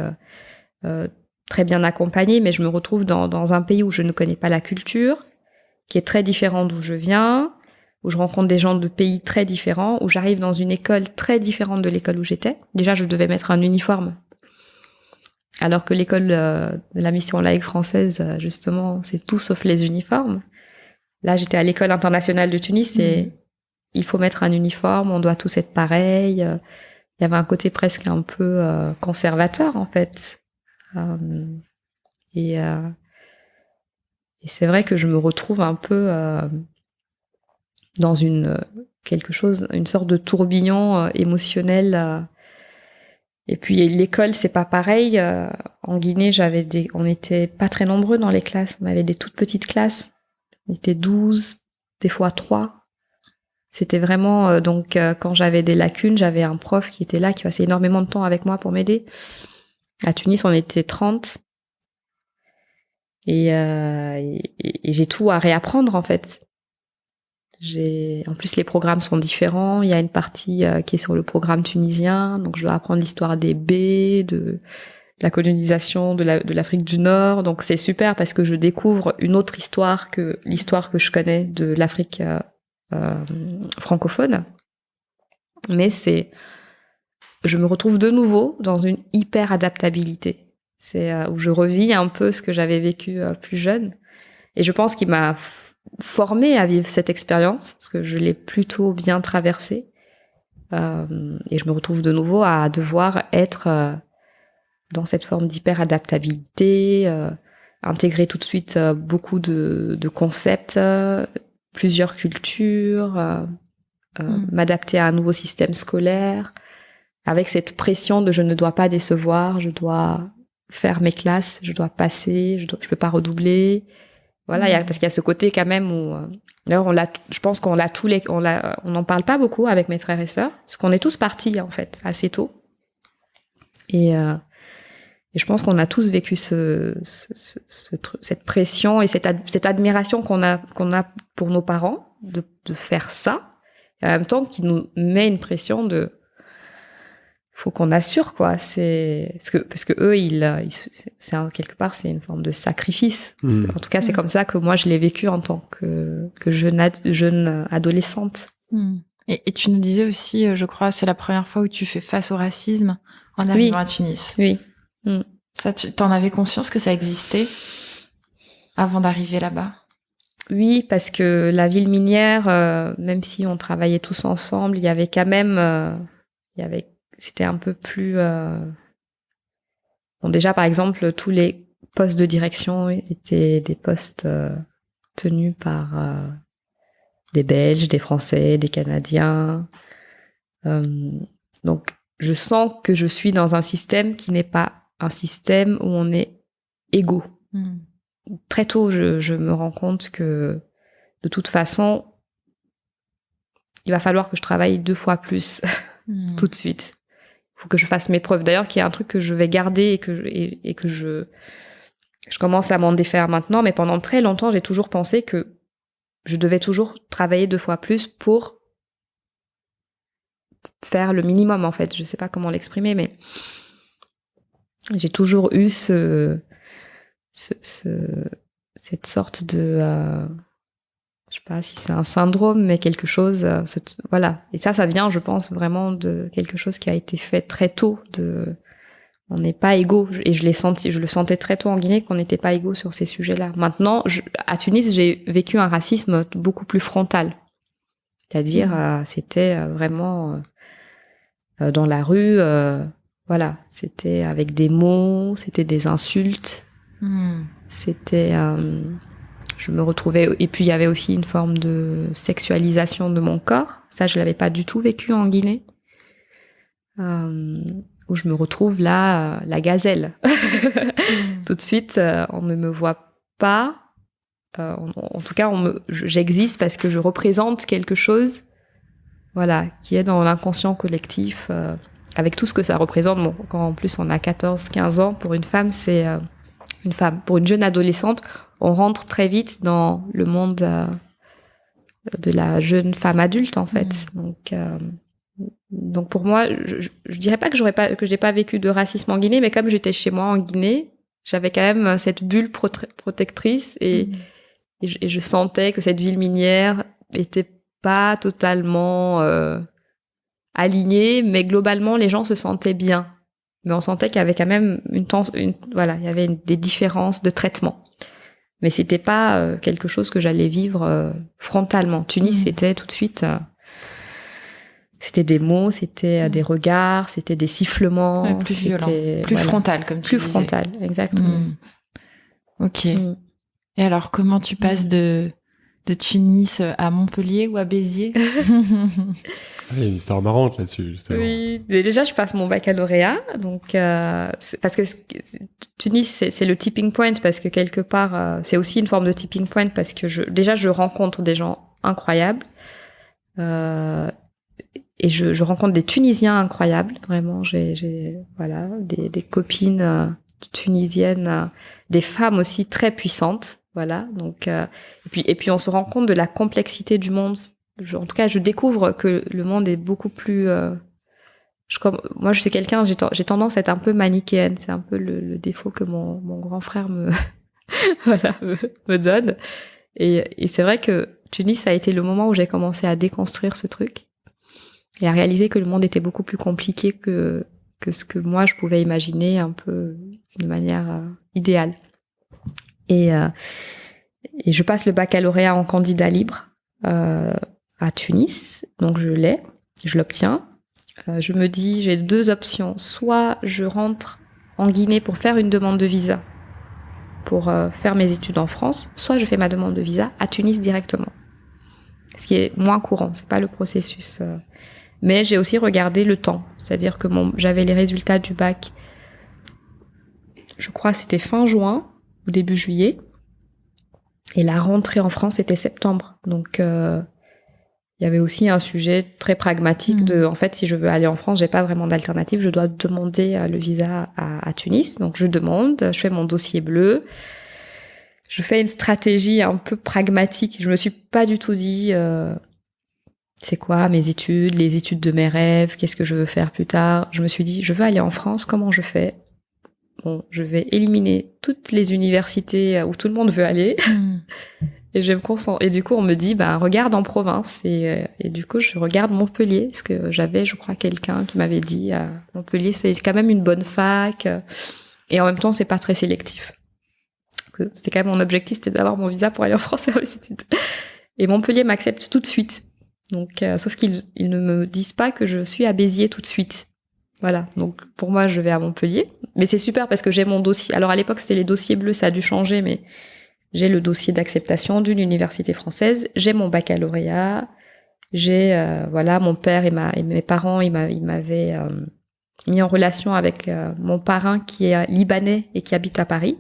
très bien accompagnée, mais je me retrouve dans un pays où je ne connais pas la culture, qui est très différent d'où je viens, où je rencontre des gens de pays très différents, où j'arrive dans une école très différente de l'école où j'étais. Déjà, je devais mettre un uniforme. Alors que l'école de la mission laïque française, justement, c'est tout sauf les uniformes. Là, j'étais à l'école internationale de Tunis et il faut mettre un uniforme, on doit tous être pareils. Il y avait un côté presque un peu conservateur, en fait. Et c'est vrai que je me retrouve un peu dans une sorte de tourbillon émotionnel. Et puis l'école, c'est pas pareil. En Guinée, on n'était pas très nombreux dans les classes. On avait des toutes petites classes. On était 12, des fois 3. C'était vraiment donc quand j'avais des lacunes, j'avais un prof qui était là, qui passait énormément de temps avec moi pour m'aider. À Tunis, on était 30. Et j'ai tout à réapprendre en fait. En plus, les programmes sont différents. Il y a une partie qui est sur le programme tunisien, donc je dois apprendre l'histoire des baies, de la colonisation de l'Afrique du Nord. Donc c'est super parce que je découvre une autre histoire que l'histoire que je connais de l'Afrique francophone. Mais je me retrouve de nouveau dans une hyper adaptabilité. C'est où je revis un peu ce que j'avais vécu plus jeune. Et je pense qu'il m'a formée à vivre cette expérience, parce que je l'ai plutôt bien traversée. Et je me retrouve de nouveau à devoir être dans cette forme d'hyper-adaptabilité, intégrer tout de suite beaucoup de concepts, plusieurs cultures, m'adapter à un nouveau système scolaire, avec cette pression de je ne dois pas décevoir, je dois faire mes classes, je dois passer, je peux pas redoubler. Voilà, parce qu'il y a ce côté quand même où d'ailleurs je pense qu'on n'en parle pas beaucoup avec mes frères et sœurs, parce qu'on est tous partis en fait assez tôt. Et je pense qu'on a tous vécu cette pression et cette admiration qu'on a pour nos parents de faire ça, et en même temps qui nous met une pression de faut qu'on assure quoi. Parce que eux quelque part c'est une forme de sacrifice. En tout cas c'est comme ça que moi je l'ai vécu en tant que jeune adolescente. Et tu nous disais aussi, je crois, c'est la première fois où tu fais face au racisme en arrivant à Tunis. Oui. Ça, t'en avais conscience que ça existait avant d'arriver là-bas? Oui, parce que la ville minière, même si on travaillait tous ensemble, il y avait quand même, c'était un peu plus. Bon, déjà par exemple, tous les postes de direction étaient des postes tenus par des Belges, des Français, des Canadiens. Donc, je sens que je suis dans un système qui n'est pas un système où on est égaux. Très tôt, je me rends compte que, de toute façon, il va falloir que je travaille 2 fois plus tout de suite. Il faut que je fasse mes preuves. D'ailleurs, qui est un truc que je vais garder et que je commence à m'en défaire maintenant. Mais pendant très longtemps, j'ai toujours pensé que je devais toujours travailler 2 fois plus pour faire le minimum, en fait. Je sais pas comment l'exprimer, mais j'ai toujours eu cette sorte de je sais pas si c'est un syndrome, mais quelque chose voilà. Et ça vient, je pense, vraiment de quelque chose qui a été fait très tôt. On n'est pas égaux, et je le sentais très tôt en Guinée qu'on n'était pas égaux sur ces sujets-là. Maintenant, à Tunis, j'ai vécu un racisme beaucoup plus frontal, c'est-à-dire c'était vraiment dans la rue. Voilà, c'était avec des mots, c'était des insultes, c'était, je me retrouvais, et puis il y avait aussi une forme de sexualisation de mon corps. Ça, je l'avais pas du tout vécu en Guinée, où je me retrouve là, la gazelle. Tout de suite, on ne me voit pas. En tout cas, j'existe parce que je représente quelque chose, voilà, qui est dans l'inconscient collectif. avec tout ce que ça représente. Bon, quand en plus on a 14-15 ans, pour une femme, c'est pour une jeune adolescente, on rentre très vite dans le monde de la jeune femme adulte en fait. Donc pour moi, je dirais pas que j'ai pas vécu de racisme en Guinée, mais comme j'étais chez moi en Guinée, j'avais quand même cette bulle protectrice et je sentais que cette ville minière était pas totalement alignée, mais globalement les gens se sentaient bien. Mais on sentait qu'il y avait quand même il y avait des différences de traitement. Mais c'était pas quelque chose que j'allais vivre frontalement. Tunis, c'était tout de suite, c'était des mots, c'était des regards, c'était des sifflements, ouais, plus violent, plus frontal, comme tu disais. Plus frontal, exactement. Ok. Et alors, comment tu passes de Tunis à Montpellier ou à Béziers? Il y a une histoire marrante là-dessus, justement. Oui, déjà, je passe mon baccalauréat. Donc, parce que Tunis, c'est le tipping point, parce que quelque part, c'est aussi une forme de tipping point, parce que je rencontre des gens incroyables. Et je rencontre des Tunisiens incroyables. Vraiment, j'ai des copines tunisiennes, des femmes aussi très puissantes. Voilà. Donc, et puis, on se rend compte de la complexité du monde. En tout cas, je découvre que le monde est beaucoup plus. Moi, je suis quelqu'un. J'ai tendance à être un peu manichéenne. C'est un peu le défaut que mon grand frère me donne. Et c'est vrai que Tunis, ça a été le moment où j'ai commencé à déconstruire ce truc et à réaliser que le monde était beaucoup plus compliqué que ce que moi je pouvais imaginer un peu de manière idéale. Et je passe le baccalauréat en candidat libre à Tunis, donc je l'obtiens. Je me dis, j'ai deux options. Soit je rentre en Guinée pour faire une demande de visa pour faire mes études en France, soit je fais ma demande de visa à Tunis directement. Ce qui est moins courant, c'est pas le processus. Mais j'ai aussi regardé le temps, c'est-à-dire que j'avais les résultats du bac, je crois que c'était fin juin ou début juillet, et la rentrée en France était septembre. Donc il y avait aussi un sujet très pragmatique en fait, si je veux aller en France, j'ai pas vraiment d'alternative, je dois demander le visa à Tunis. Donc je demande, je fais mon dossier bleu, je fais une stratégie un peu pragmatique. Je me suis pas du tout dit c'est quoi mes études, les études de mes rêves, qu'est-ce que je veux faire plus tard. Je me suis dit, je veux aller en France, comment je fais? Bon, je vais éliminer toutes les universités où tout le monde veut aller. Et je vais me concentrer. Et du coup, on me dit, regarde en province. Et du coup, je regarde Montpellier, parce que j'avais, je crois, quelqu'un qui m'avait dit, Montpellier, c'est quand même une bonne fac. Et en même temps, c'est pas très sélectif. Parce que c'était quand même mon objectif, c'était d'avoir mon visa pour aller en France et faire mes études. Et Montpellier m'accepte tout de suite. Donc, sauf qu'ils ne me disent pas que je suis à Béziers tout de suite. Voilà. Donc, pour moi, je vais à Montpellier. Mais c'est super parce que j'ai mon dossier. Alors, à l'époque, c'était les dossiers bleus, ça a dû changer, mais j'ai le dossier d'acceptation d'une université française. J'ai mon baccalauréat. J'ai, mon père et mes parents, ils m'avaient mis en relation avec mon parrain qui est libanais et qui habite à Paris.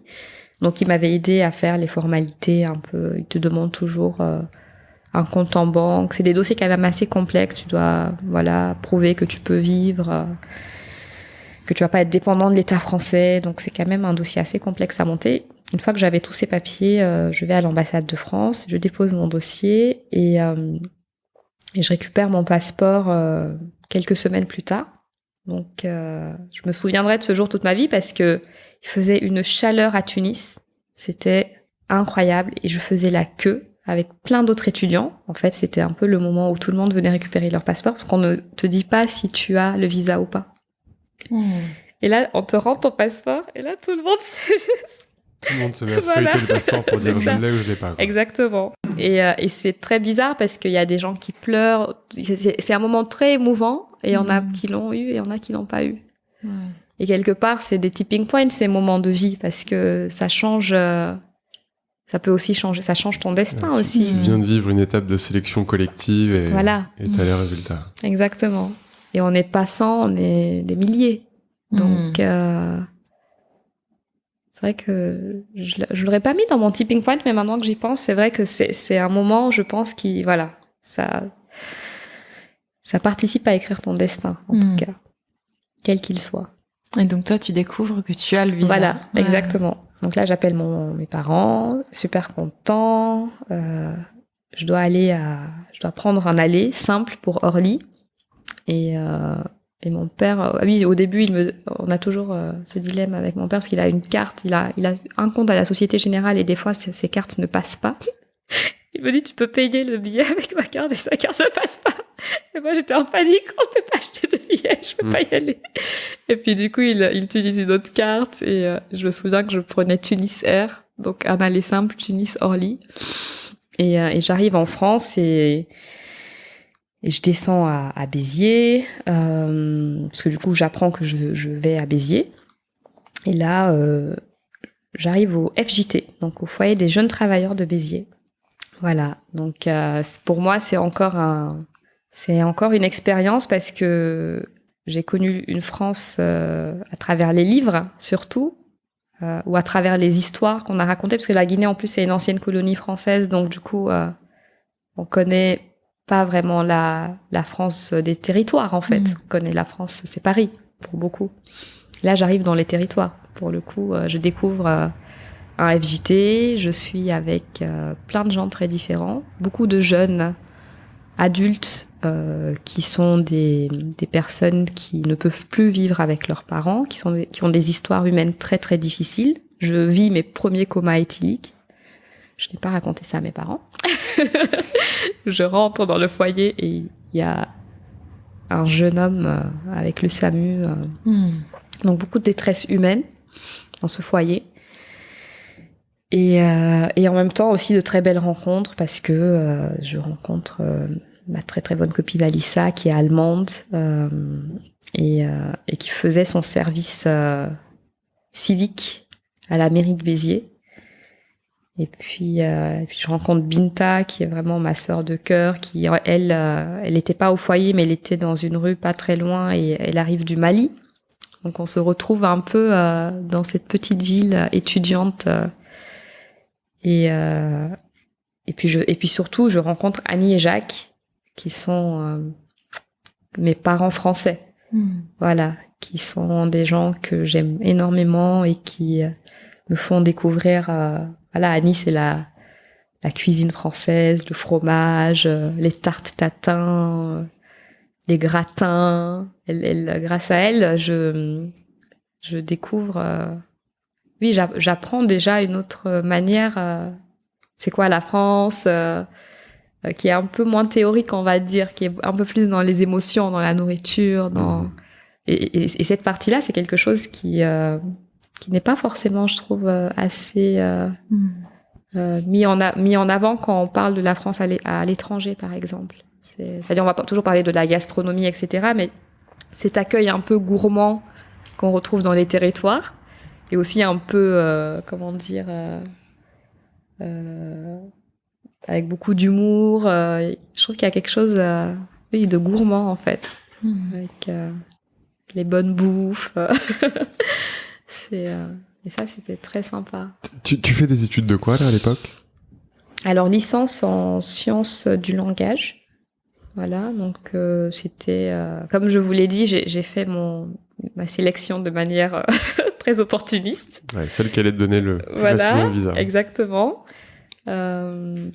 Donc, il m'avait aidé à faire les formalités un peu. Il te demande toujours un compte en banque. C'est des dossiers quand même assez complexes. Tu dois, prouver que tu peux vivre, que tu vas pas être dépendant de l'État français. Donc, c'est quand même un dossier assez complexe à monter. Une fois que j'avais tous ces papiers, je vais à l'ambassade de France, je dépose mon dossier et je récupère mon passeport quelques semaines plus tard. Donc, je me souviendrai de ce jour toute ma vie parce que il faisait une chaleur à Tunis. C'était incroyable et je faisais la queue avec plein d'autres étudiants. En fait, c'était un peu le moment où tout le monde venait récupérer leur passeport parce qu'on ne te dit pas si tu as le visa ou pas. Et là, on te rend ton passeport et là, tout le monde tout le monde se met à feuilleter le passeport pour dire je l'ai ou je l'ai pas. Quoi. Exactement. Et c'est très bizarre parce qu'il y a des gens qui pleurent. C'est un moment très émouvant et il y en a qui l'ont eu et il y en a qui l'ont pas eu. Et quelque part, c'est des tipping points, ces moments de vie, parce que ça change... ça peut aussi changer, ça change ton destin aussi. Tu viens de vivre une étape de sélection collective et t'as les résultats. Exactement. Et on n'est pas 100, on est des milliers. Donc... c'est vrai que je l'aurais pas mis dans mon tipping point, mais maintenant que j'y pense, c'est vrai que c'est un moment, je pense, ça participe à écrire ton destin, en tout cas. quel qu'il soit. Et donc toi, tu découvres que tu as le visa. Voilà, exactement. Donc là, j'appelle mes parents, super contents. Je dois prendre un aller simple pour Orly. Et mon père, oui, au début, on a toujours ce dilemme avec mon père parce qu'il a une carte, il a un compte à la Société Générale et des fois, ces cartes ne passent pas. Il me dit, tu peux payer le billet avec ma carte et sa carte ne passe pas. Et moi, j'étais en panique, on ne peut pas acheter de billet, je peux pas y aller. Et puis, du coup, il utilise une autre carte et je me souviens que je prenais Tunis Air, donc un aller simple, Tunis-Orly. Et j'arrive en France et je descends à Béziers, parce que du coup, j'apprends que je vais à Béziers. Et là, j'arrive au FJT, donc au foyer des jeunes travailleurs de Béziers. Voilà, donc pour moi, c'est encore une expérience parce que j'ai connu une France à travers les livres, surtout, ou à travers les histoires qu'on a racontées, parce que la Guinée, en plus, c'est une ancienne colonie française, donc du coup, on connaît pas vraiment la France des territoires, en fait. On connaît la France, c'est Paris, pour beaucoup. Là, j'arrive dans les territoires. Pour le coup, je découvre un FJT, je suis avec plein de gens très différents, beaucoup de jeunes adultes qui sont des personnes qui ne peuvent plus vivre avec leurs parents, qui ont des histoires humaines très très difficiles. Je vis mes premiers comas éthyliques. Je n'ai pas raconté ça à mes parents. Je rentre dans le foyer et il y a un jeune homme avec le SAMU. Donc beaucoup de détresse humaine dans ce foyer. Et en même temps aussi de très belles rencontres parce que je rencontre ma très très bonne copine Alissa qui est allemande et qui faisait son service civique à la mairie de Béziers. Et puis je rencontre Binta qui est vraiment ma sœur de cœur qui elle n'était pas au foyer mais elle était dans une rue pas très loin et elle arrive du Mali. Donc on se retrouve un peu dans cette petite ville étudiante. Et puis surtout, je rencontre Annie et Jacques, qui sont mes parents français. Voilà, qui sont des gens que j'aime énormément et qui me font découvrir. Voilà, Annie, c'est la cuisine française, le fromage, les tartes tatin, les gratins. Grâce à elle, je découvre. Oui, j'apprends déjà une autre manière. C'est quoi la France qui est un peu moins théorique, on va dire, qui est un peu plus dans les émotions, dans la nourriture, et cette partie-là, c'est quelque chose qui n'est pas forcément, je trouve, assez mis en avant quand on parle de la France à l'étranger, par exemple. C'est-à-dire, on va toujours parler de la gastronomie, etc., mais cet accueil un peu gourmand qu'on retrouve dans les territoires. Et aussi un peu, comment dire, avec beaucoup d'humour. Je trouve qu'il y a quelque chose oui, de gourmand, en fait, avec les bonnes bouffes. Et ça, c'était très sympa. Tu fais des études de quoi, là, à l'époque ? Alors, licence en sciences du langage. Voilà, donc c'était... comme je vous l'ai dit, j'ai fait ma sélection de manière... très opportuniste. Ouais, celle qui allait te donner le facilement visa. Exactement. Ouais,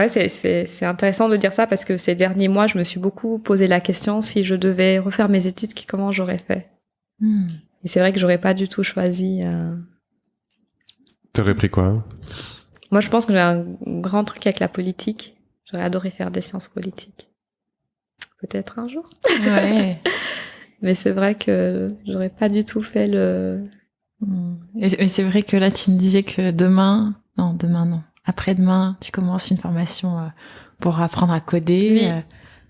c'est intéressant de dire ça parce que ces derniers mois, je me suis beaucoup posé la question si je devais refaire mes études, comment j'aurais fait. Et c'est vrai que j'aurais pas du tout choisi. T'aurais pris quoi ? Moi, je pense que j'ai un grand truc avec la politique. J'aurais adoré faire des sciences politiques. Peut-être un jour. Ouais. Mais c'est vrai que j'aurais pas du tout fait le... Et c'est vrai que là, tu me disais que demain non. Après-demain, tu commences une formation pour apprendre à coder.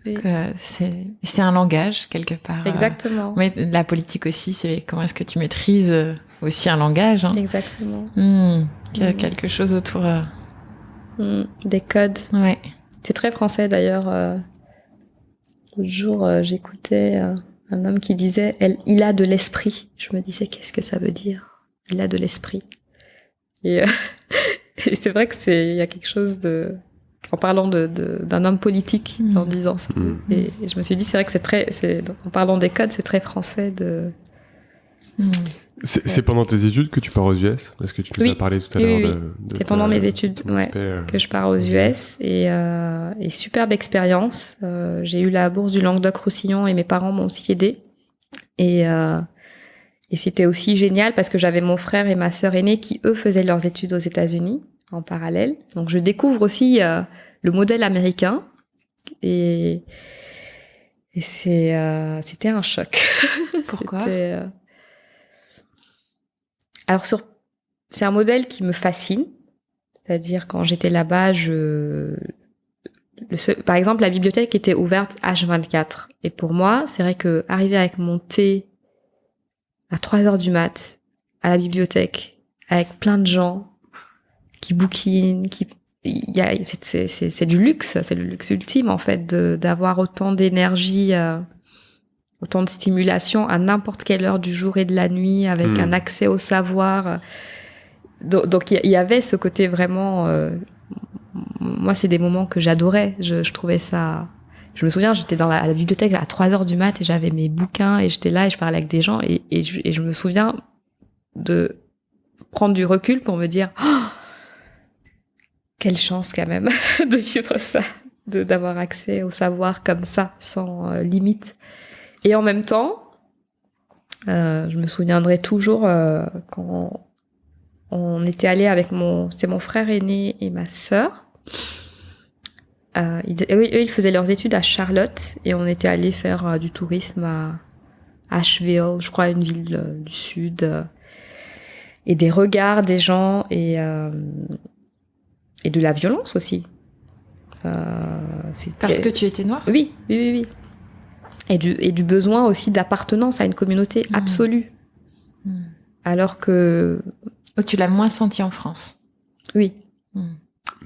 Oui. Que c'est un langage, quelque part. Exactement. Mais la politique aussi, c'est comment est-ce que tu maîtrises aussi un langage. Hein. Exactement. Quelque chose autour... Des codes. Ouais. C'est très français, d'ailleurs. L'autre jour, j'écoutais... un homme qui disait « il a de l'esprit ». Je me disais « qu'est-ce que ça veut dire ? Il a de l'esprit ». Et c'est vrai que il y a quelque chose de en parlant d'un homme politique, en disant ça. Et je me suis dit, c'est vrai que en parlant des codes, c'est très français de... C'est pendant tes études que tu pars aux US? Est-ce que tu nous as parlé tout à l'heure de c'est pendant mes études que je pars aux US. Et superbe expérience. J'ai eu la bourse du Languedoc-Roussillon et mes parents m'ont aussi aidée. Et c'était aussi génial parce que j'avais mon frère et ma sœur aînée qui, eux, faisaient leurs études aux États-Unis en parallèle. Donc, je découvre aussi le modèle américain. Et c'était un choc. Pourquoi? Alors, c'est un modèle qui me fascine. C'est-à-dire, quand j'étais là-bas, par exemple, la bibliothèque était ouverte H24. Et pour moi, c'est vrai que arriver avec mon thé à 3h du mat, à la bibliothèque, avec plein de gens qui bouquinent, c'est du luxe, c'est le luxe ultime, en fait, d'avoir autant d'énergie, autant de stimulation à n'importe quelle heure du jour et de la nuit, avec un accès au savoir. Donc il y avait ce côté vraiment... moi, c'est des moments que j'adorais. Je trouvais ça... Je me souviens, j'étais à la bibliothèque à 3h du mat et j'avais mes bouquins et j'étais là et je parlais avec des gens et je me souviens de prendre du recul pour me dire quelle chance quand même de vivre ça, d'avoir accès au savoir comme ça, sans limite. Et en même temps, je me souviendrai toujours quand on était allé avec c'était mon frère aîné et ma sœur. Eux, ils faisaient leurs études à Charlotte et on était allé faire du tourisme à Asheville, je crois, une ville du sud, et des regards des gens et de la violence aussi. Parce que tu étais noire? Oui. Et du besoin aussi d'appartenance à une communauté absolue. Alors que... Tu l'as moins senti en France? Oui.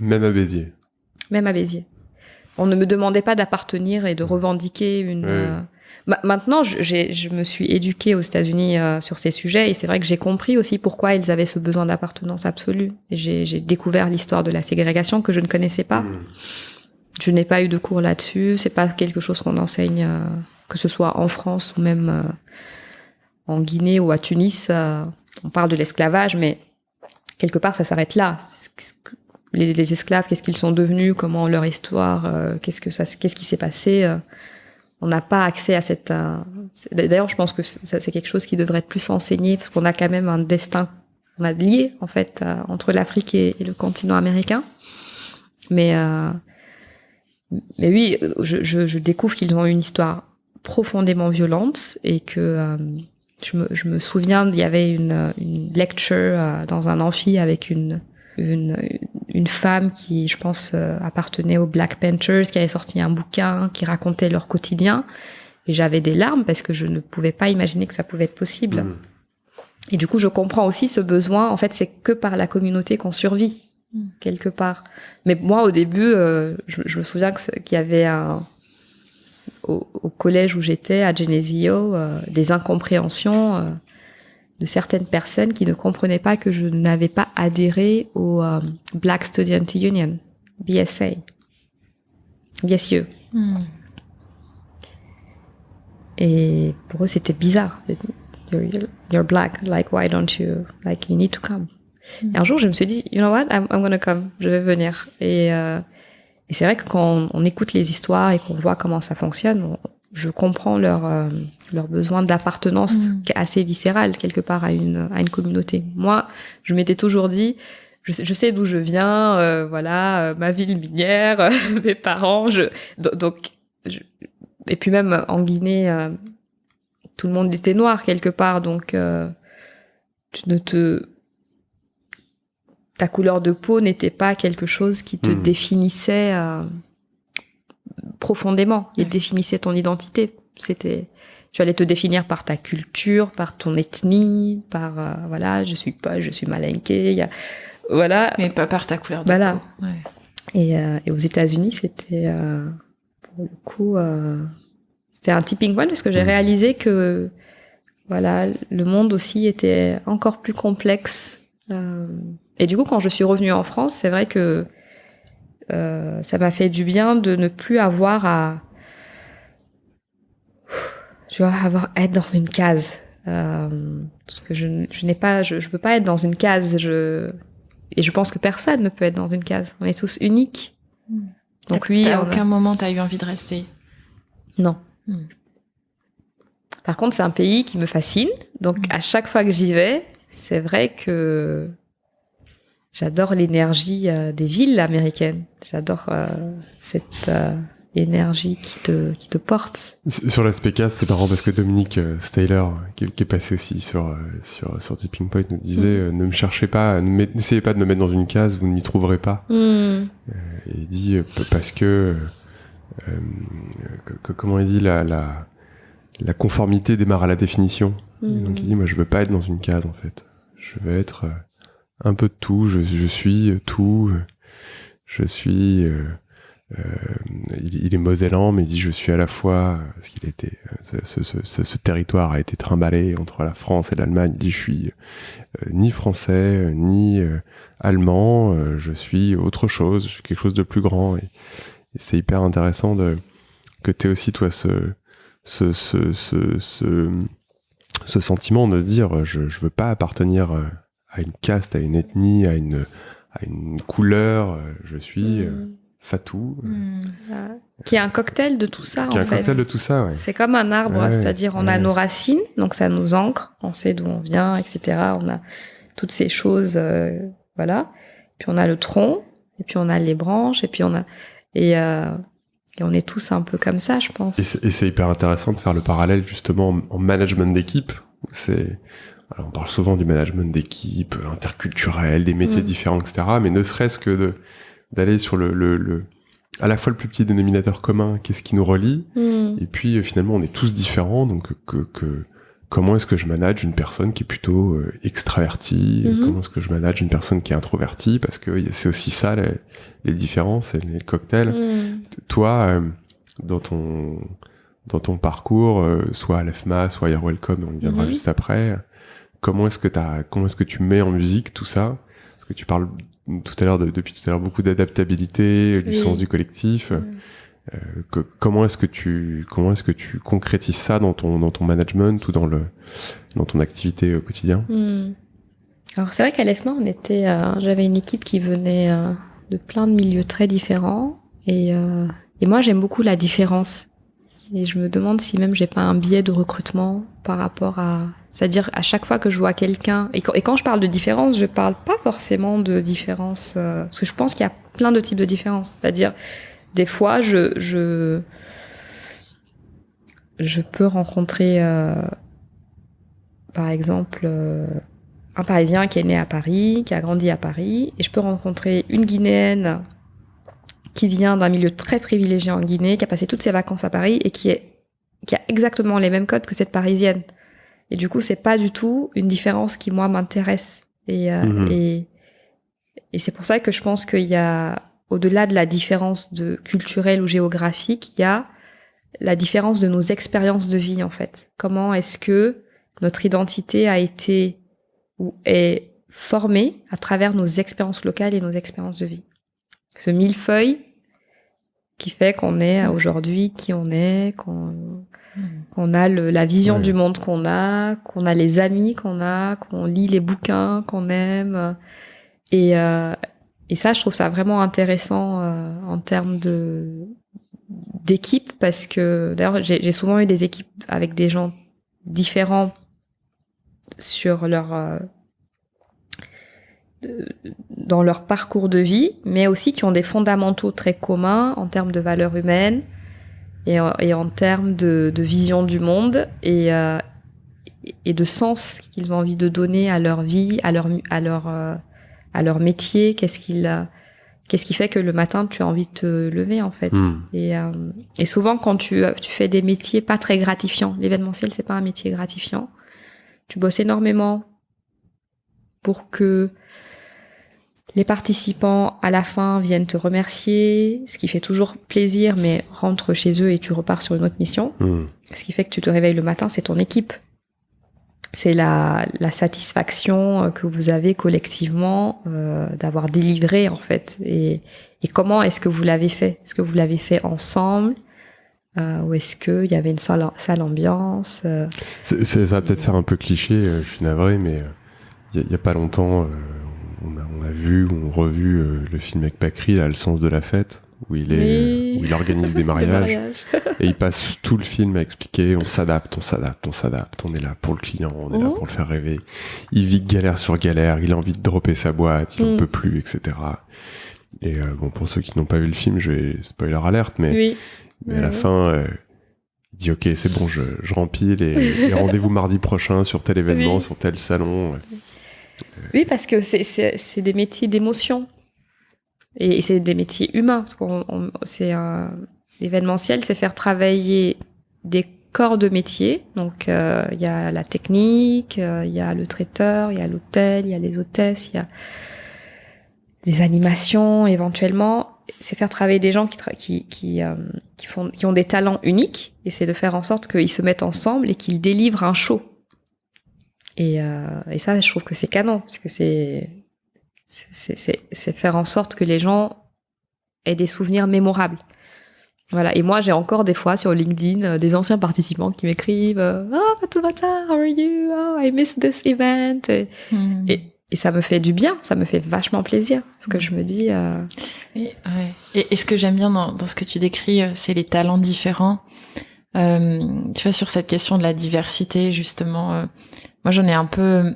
Même à Béziers? Même à Béziers. On ne me demandait pas d'appartenir et de revendiquer une... Maintenant, je me suis éduquée aux États-Unis sur ces sujets et c'est vrai que j'ai compris aussi pourquoi ils avaient ce besoin d'appartenance absolue. J'ai découvert l'histoire de la ségrégation que je ne connaissais pas. Je n'ai pas eu de cours là-dessus. C'est pas quelque chose qu'on enseigne, que ce soit en France ou même en Guinée ou à Tunis. On parle de l'esclavage, mais quelque part, ça s'arrête là. Les esclaves, qu'est-ce qu'ils sont devenus, comment leur histoire, qu'est-ce qui s'est passé. On n'a pas accès à cette... D'ailleurs, je pense que c'est quelque chose qui devrait être plus enseigné parce qu'on a quand même un destin, on a lié en fait entre l'Afrique et le continent américain. Mais oui, je découvre qu'ils ont une histoire profondément violente et que je me souviens, il y avait une lecture dans un amphi avec une femme qui, je pense, appartenait aux Black Panthers, qui avait sorti un bouquin qui racontait leur quotidien. Et j'avais des larmes parce que je ne pouvais pas imaginer que ça pouvait être possible. Et du coup, je comprends aussi ce besoin. En fait, c'est que par la communauté qu'on survit, quelque part. Mais moi, au début, je me souviens qu'il y avait au collège où j'étais, à Geneseo, des incompréhensions de certaines personnes qui ne comprenaient pas que je n'avais pas adhéré au Black Student Union, BSE. Et pour eux, c'était bizarre. You're black, like why don't you, like you need to come. Et un jour, je me suis dit, you know what, I'm gonna come, je vais venir. Et c'est vrai que quand on écoute les histoires et qu'on voit comment ça fonctionne, je comprends leur besoin d'appartenance qui est assez viscéral quelque part à une communauté. Moi, je m'étais toujours dit, je sais d'où je viens, voilà, ma ville minière, mes parents, et puis même en Guinée, tout le monde était noir quelque part, donc ta couleur de peau n'était pas quelque chose qui te définissait profondément et définissait ton identité. Tu allais te définir par ta culture, par ton ethnie, par voilà, je suis malinké, voilà. Mais pas par ta couleur de peau. Ouais. Et aux États-Unis, c'était pour le coup, c'était un tipping point parce que j'ai réalisé que voilà, le monde aussi était encore plus complexe. Et du coup, quand je suis revenue en France, c'est vrai que ça m'a fait du bien de ne plus avoir à être dans une case. Parce que je peux pas être dans une case. Et je pense que personne ne peut être dans une case. On est tous uniques. Donc à aucun moment t'as eu envie de rester? Non. Par contre, c'est un pays qui me fascine. Donc à chaque fois que j'y vais, c'est vrai que j'adore l'énergie des villes américaines. J'adore cette énergie qui te porte. Sur l'aspect case, c'est marrant parce que Dominique Steyler, qui est passé aussi sur Tipping Point, nous disait ne me cherchez pas, n'essayez pas de me mettre dans une case, vous ne m'y trouverez pas. Et il dit parce que comment il dit la conformité démarre à la définition. Donc il dit moi je veux pas être dans une case en fait. Je veux être un peu de tout. Je suis tout. Je suis il est mosellan, mais il dit je suis à la fois parce qu'il était ce territoire a été trimballé entre la France et l'Allemagne. Il dit je suis ni français ni allemand, je suis autre chose, je suis quelque chose de plus grand et c'est hyper intéressant que t'aies aussi toi ce sentiment de se dire je veux pas appartenir à une caste, à une ethnie, à une couleur, je suis Fatou. Qui est un cocktail de tout ça, en fait. Cocktail de tout ça, ouais. C'est comme un arbre, c'est-à-dire on a nos racines, donc ça nous ancre, on sait d'où on vient, etc. On a toutes ces choses, voilà. Puis on a le tronc, et puis on a les branches, et puis on a... Et on est tous un peu comme ça, je pense. Et c'est hyper intéressant de faire le parallèle, justement, en management d'équipe. On parle souvent du management d'équipe, interculturel, des métiers différents, etc. Mais ne serait-ce que d'aller sur à la fois le plus petit dénominateur commun, qu'est-ce qui nous relie, et puis finalement on est tous différents, donc comment est-ce que je manage une personne qui est plutôt extravertie, comment est-ce que je manage une personne qui est introvertie, parce que c'est aussi ça les différences et les cocktails. Toi, dans ton parcours, soit à l'EFMA, soit à You're Welcome, on y viendra juste après, comment est-ce que tu mets en musique tout ça? Parce que tu parles depuis tout à l'heure beaucoup d'adaptabilité, du sens du collectif. Comment est-ce que tu concrétises ça dans ton management ou dans ton activité au quotidien? Alors c'est vrai qu'à l'EFMA, j'avais une équipe qui venait de plein de milieux très différents et moi j'aime beaucoup la différence. Et je me demande si même j'ai pas un biais de recrutement par rapport c'est-à-dire à chaque fois que je vois quelqu'un, et quand je parle de différence, je parle pas forcément de différence, parce que je pense qu'il y a plein de types de différences. C'est-à-dire, des fois, je peux rencontrer, par exemple, un Parisien qui est né à Paris, qui a grandi à Paris, et je peux rencontrer une Guinéenne qui vient d'un milieu très privilégié en Guinée, qui a passé toutes ses vacances à Paris et qui a exactement les mêmes codes que cette Parisienne. Et du coup, c'est pas du tout une différence qui, moi, m'intéresse. Et c'est pour ça que je pense qu'il y a, au-delà de la différence culturelle ou géographique, il y a la différence de nos expériences de vie, en fait. Comment est-ce que notre identité a été ou est formée à travers nos expériences locales et nos expériences de vie. Ce millefeuille qui fait qu'on est aujourd'hui qui on est, qu'on a la vision du monde qu'on a les amis qu'on lit les bouquins qu'on aime. Et ça, je trouve ça vraiment intéressant en termes d'équipe, parce que d'ailleurs, j'ai souvent eu des équipes avec des gens différents sur dans leur parcours de vie, mais aussi qui ont des fondamentaux très communs en termes de valeurs humaines et en termes de vision du monde et de sens qu'ils ont envie de donner à leur vie, à leur métier. Qu'est-ce qui fait que le matin tu as envie de te lever, en fait. Et souvent quand tu fais des métiers pas très gratifiants, l'événementiel c'est pas un métier gratifiant, tu bosses énormément pour que les participants, à la fin, viennent te remercier, ce qui fait toujours plaisir, mais rentre chez eux et tu repars sur une autre mission. Ce qui fait que tu te réveilles le matin, c'est ton équipe. c'est la satisfaction que vous avez collectivement d'avoir délivré en fait. Et comment est-ce que vous l'avez fait? Est-ce que vous l'avez fait ensemble ou est-ce qu'il y avait une sale ambiance Ça va peut-être faire un peu cliché, je suis navré, mais il y a pas longtemps, on a vu ou on revu le film avec Bakri, là, Le sens de la fête, où il organise des mariages. Et il passe tout le film à expliquer, on s'adapte, on est là pour le client, on est là pour le faire rêver. Il vit galère sur galère, il a envie de dropper sa boîte, il en peut plus, etc. Et bon, pour ceux qui n'ont pas vu le film, je vais spoiler alerte, mais à la fin, il dit ok, c'est bon, je rempile et rendez-vous mardi prochain sur tel événement, sur tel salon. Oui, parce que c'est des métiers d'émotion. Et c'est des métiers humains, parce c'est l'événementiel, c'est faire travailler des corps de métier. Donc il y a la technique, il y a le traiteur, il y a l'hôtel, il y a les hôtesses, il y a les animations éventuellement. C'est faire travailler des gens qui ont des talents uniques, et c'est de faire en sorte qu'ils se mettent ensemble et qu'ils délivrent un show. Et ça, je trouve que c'est canon, parce que c'est faire en sorte que les gens aient des souvenirs mémorables. Voilà. Et moi, j'ai encore des fois sur LinkedIn des anciens participants qui m'écrivent "Oh, Fatoumata, how are you? Oh, I missed this event." Et ça me fait du bien, ça me fait vachement plaisir, parce que je me dis. Et ce que j'aime bien dans ce que tu décris, c'est les talents différents. Tu vois, sur cette question de la diversité, justement, moi j'en ai un peu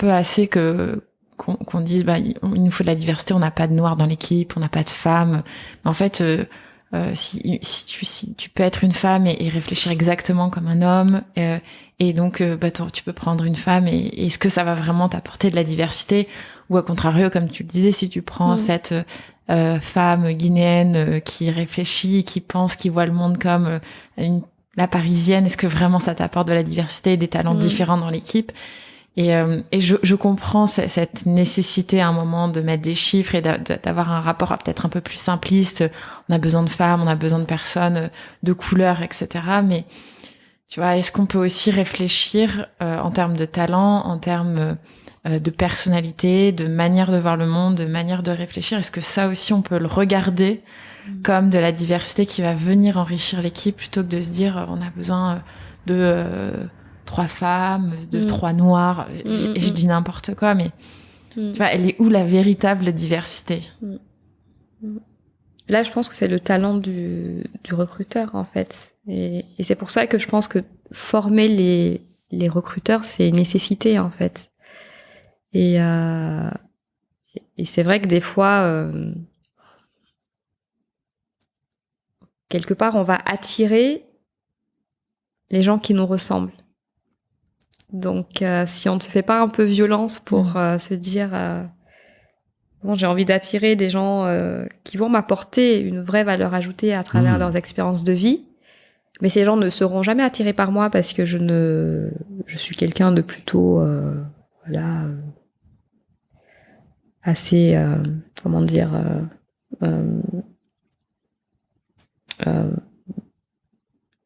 assez qu'on dise il nous faut de la diversité, on n'a pas de noirs dans l'équipe, on n'a pas de femmes. Mais en fait, si tu peux être une femme et réfléchir exactement comme un homme, et donc tu peux prendre une femme, et est-ce que ça va vraiment t'apporter de la diversité, ou à contrario, comme tu le disais, si tu prends cette femme guinéenne qui réfléchit, qui pense, qui voit le monde comme la parisienne, est-ce que vraiment ça t'apporte de la diversité et des talents différents dans l'équipe? Et je comprends cette nécessité à un moment de mettre des chiffres et d'avoir un rapport peut-être un peu plus simpliste. On a besoin de femmes, on a besoin de personnes de couleur, etc. Mais tu vois, est-ce qu'on peut aussi réfléchir en termes de talent, en termes de personnalité, de manière de voir le monde, de manière de réfléchir? Est-ce que ça aussi on peut le regarder comme de la diversité qui va venir enrichir l'équipe, plutôt que de se dire on a besoin de 3 femmes, de 3 noirs, je dis n'importe quoi, mais tu vois, elle est où la véritable diversité? Là, je pense que c'est le talent du recruteur, en fait. Et c'est pour ça que je pense que former les recruteurs, c'est une nécessité, en fait. Et c'est vrai que des fois, quelque part, on va attirer les gens qui nous ressemblent. Donc, si on ne se fait pas un peu violence pour se dire bon, j'ai envie d'attirer des gens qui vont m'apporter une vraie valeur ajoutée à travers leurs expériences de vie, mais ces gens ne seront jamais attirés par moi parce que je suis quelqu'un de plutôt assez comment dire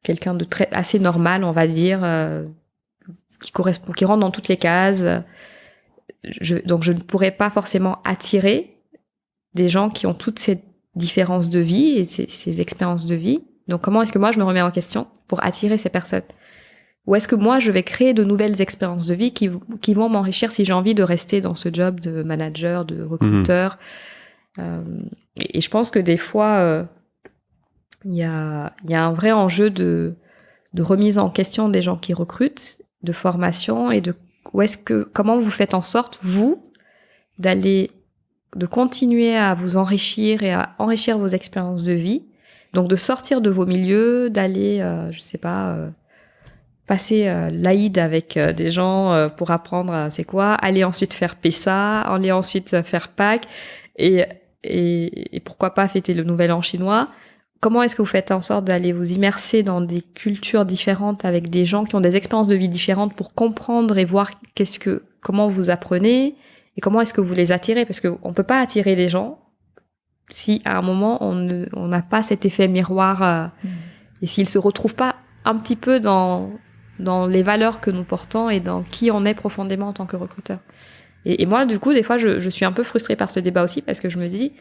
quelqu'un de assez normal, on va dire, qui rentre dans toutes les cases. Donc je ne pourrais pas forcément attirer des gens qui ont toutes ces différences de vie et ces expériences de vie. Donc comment est-ce que moi je me remets en question pour attirer ces personnes? Ou est-ce que moi je vais créer de nouvelles expériences de vie qui vont m'enrichir si j'ai envie de rester dans ce job de manager, de recruteur? Et je pense que des fois il y a un vrai enjeu de remise en question des gens qui recrutent, de formation, et comment vous faites en sorte, vous, de continuer à vous enrichir et à enrichir vos expériences de vie. Donc de sortir de vos milieux, d'aller, passer l'Aïd avec des gens pour apprendre c'est quoi, aller ensuite faire Pessa, aller ensuite faire Pâques, et pourquoi pas fêter le Nouvel An chinois. Comment est-ce que vous faites en sorte d'aller vous immerser dans des cultures différentes avec des gens qui ont des expériences de vie différentes pour comprendre et voir comment vous apprenez et comment est-ce que vous les attirez? Parce que on peut pas attirer les gens si à un moment on n'a pas cet effet miroir et s'ils se retrouvent pas un petit peu dans dans les valeurs que nous portons et dans qui on est profondément en tant que recruteur. Et moi, du coup, des fois, je suis un peu frustrée par ce débat aussi parce que je me dis,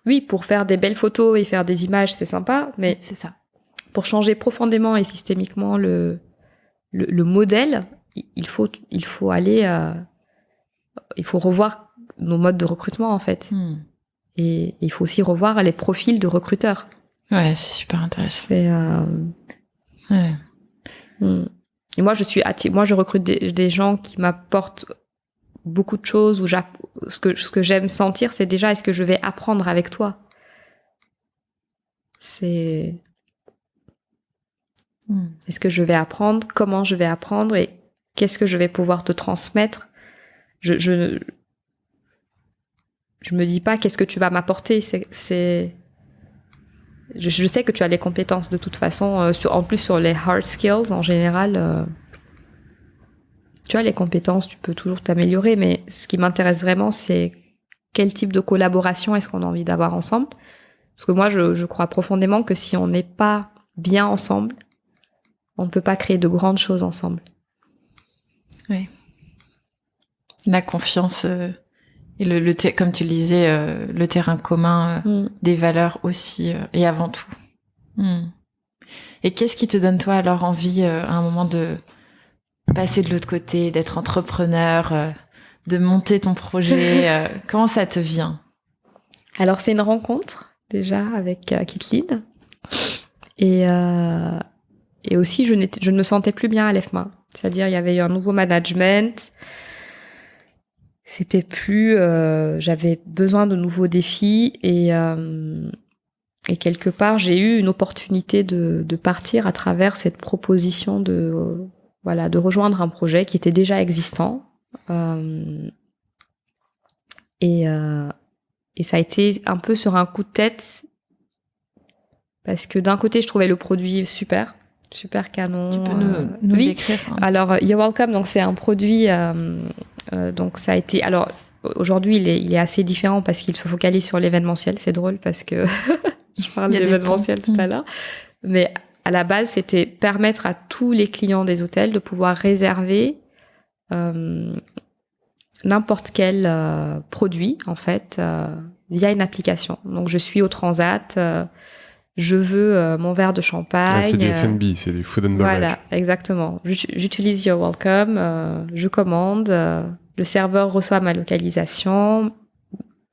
oui, pour faire des belles photos et faire des images, c'est sympa, mais c'est ça. Pour changer profondément et systémiquement le modèle, il faut aller, il faut revoir nos modes de recrutement en fait. Et il faut aussi revoir les profils de recruteurs. Ouais, c'est super intéressant. Ouais. Et moi, je recrute des gens qui m'apportent beaucoup de choses. Ce que j'aime sentir, c'est déjà est-ce que je vais apprendre avec toi. Est-ce que je vais apprendre, comment je vais apprendre et qu'est-ce que je vais pouvoir te transmettre. Je me dis pas qu'est-ce que tu vas m'apporter. Je sais que tu as les compétences de toute façon. En plus sur les hard skills en général, tu as les compétences, tu peux toujours t'améliorer. Mais ce qui m'intéresse vraiment, c'est quel type de collaboration est-ce qu'on a envie d'avoir ensemble. Parce que moi, je crois profondément que si on n'est pas bien ensemble, on ne peut pas créer de grandes choses ensemble. Oui. La confiance et comme tu le disais, le terrain commun, des valeurs aussi, et avant tout. Et qu'est-ce qui te donne, toi, alors envie, à un moment, de passer de l'autre côté, d'être entrepreneur, de monter ton projet comment ça te vient? Alors, c'est une rencontre, déjà, avec Kathleen. Et aussi, je ne me sentais plus bien à l'EFMA. C'est-à-dire, il y avait eu un nouveau management. C'était plus... j'avais besoin de nouveaux défis. Et quelque part, j'ai eu une opportunité de partir à travers cette proposition de rejoindre un projet qui était déjà existant. Et ça a été un peu sur un coup de tête. Parce que d'un côté, je trouvais le produit super canon. Tu peux nous décrire Alors, You're Welcome, donc c'est un produit. Donc ça a été. Alors aujourd'hui, il est assez différent parce qu'il se focalise sur l'événementiel. C'est drôle parce que je parle d'événementiel tout à l'heure, mais à la base, c'était permettre à tous les clients des hôtels de pouvoir réserver n'importe quel produit en fait via une application. Donc je suis au Transat. Je veux mon verre de champagne. C'est du F&B, c'est du food and beverage. Voilà, exactement. J'utilise You're Welcome, je commande, le serveur reçoit ma localisation,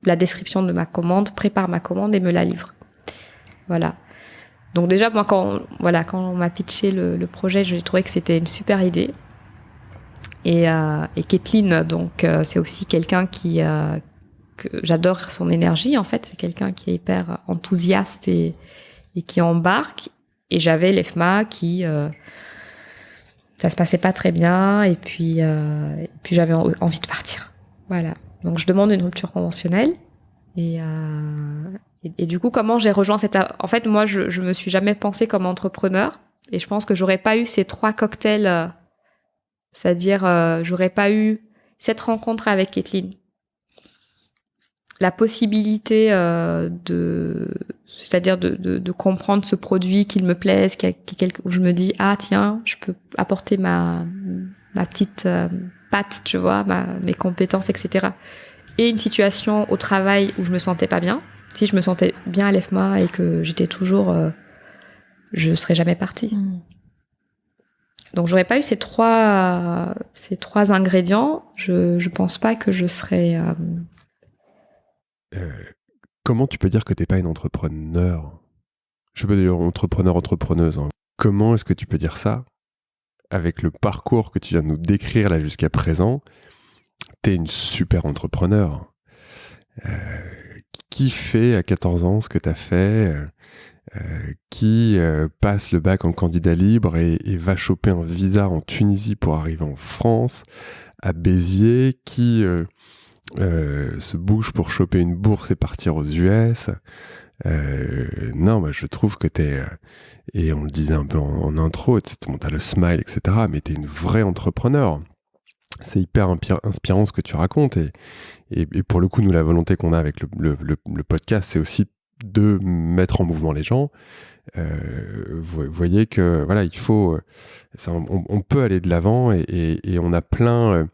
la description de ma commande, prépare ma commande et me la livre. Voilà. Donc déjà, moi, quand on m'a pitché le projet, j'ai trouvé que c'était une super idée. Et Kathleen, donc, c'est aussi quelqu'un que j'adore son énergie, en fait. C'est quelqu'un qui est hyper enthousiaste et qui embarque. Et j'avais l'EFMA qui ça se passait pas très bien et puis j'avais envie de partir. Voilà. Donc je demande une rupture conventionnelle et du coup comment j'ai rejoint en fait moi je me suis jamais pensée comme entrepreneur et je pense que j'aurais pas eu ces 3 cocktails, c'est-à-dire j'aurais pas eu cette rencontre avec Kathleen. La possibilité c'est-à-dire de comprendre ce produit qu'il me plaise, où je me dis ah tiens je peux apporter ma petite patte, tu vois, mes compétences, etc. Et une situation au travail où je me sentais pas bien. Si je me sentais bien à l'EFMA et que j'étais toujours, je serais jamais partie. Donc j'aurais pas eu ces trois ingrédients, je pense pas que je serais. Comment tu peux dire que t'es pas une entrepreneur? Je peux dire entrepreneuse. Hein. Comment est-ce que tu peux dire ça avec le parcours que tu viens de nous décrire là jusqu'à présent? T'es une super entrepreneur. Qui fait à 14 ans ce que t'as fait? Qui passe le bac en candidat libre et va choper un visa en Tunisie pour arriver en France, à Béziers, qui se bouge pour choper une bourse et partir aux US. Non, moi je trouve que t'es, et on le disait un peu en intro, t'as le smile, etc., mais t'es une vraie entrepreneur. C'est hyper inspirant ce que tu racontes, et pour le coup, nous, la volonté qu'on a avec le podcast, c'est aussi de mettre en mouvement les gens, vous voyez que voilà, il faut, on peut aller de l'avant et on a plein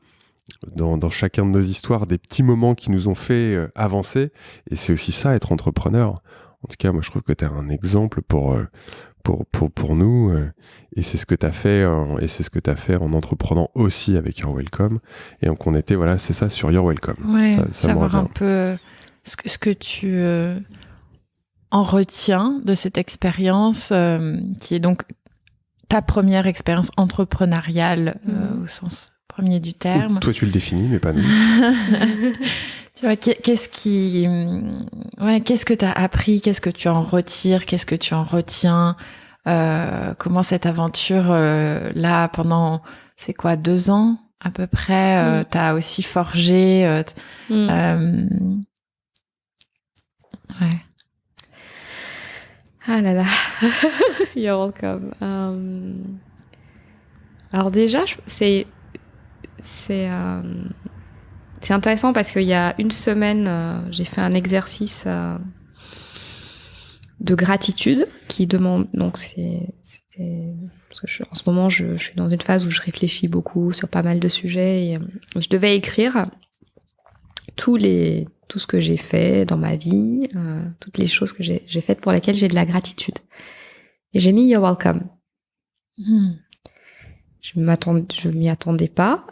dans chacun de nos histoires des petits moments qui nous ont fait avancer. Et c'est aussi ça, être entrepreneur. En tout cas, moi, je trouve que tu es un exemple pour nous. Et c'est ce que tu as fait, en entreprenant aussi avec You're Welcome. Et donc, on était, voilà, c'est ça, sur You're Welcome. Ouais, ça savoir un peu ce que tu en retiens de cette expérience, qui est donc ta première expérience entrepreneuriale au sens premier du terme. Toi, tu le définis, mais pas nous. Tu vois, qu'est-ce que tu as appris? Qu'est-ce que tu en retires? Qu'est-ce que tu en retiens? Comment cette aventure, là, pendant, c'est quoi, 2 ans à peu près, t'as aussi forgé... ouais. Ah là là, You're welcome. Alors déjà, c'est intéressant parce qu'il y a une semaine, j'ai fait un exercice de gratitude qui demande. Donc parce que en ce moment, je suis dans une phase où je réfléchis beaucoup sur pas mal de sujets et je devais écrire tout ce que j'ai fait dans ma vie, toutes les choses que j'ai faites pour lesquelles j'ai de la gratitude. Et j'ai mis You're welcome. Je m'y attendais pas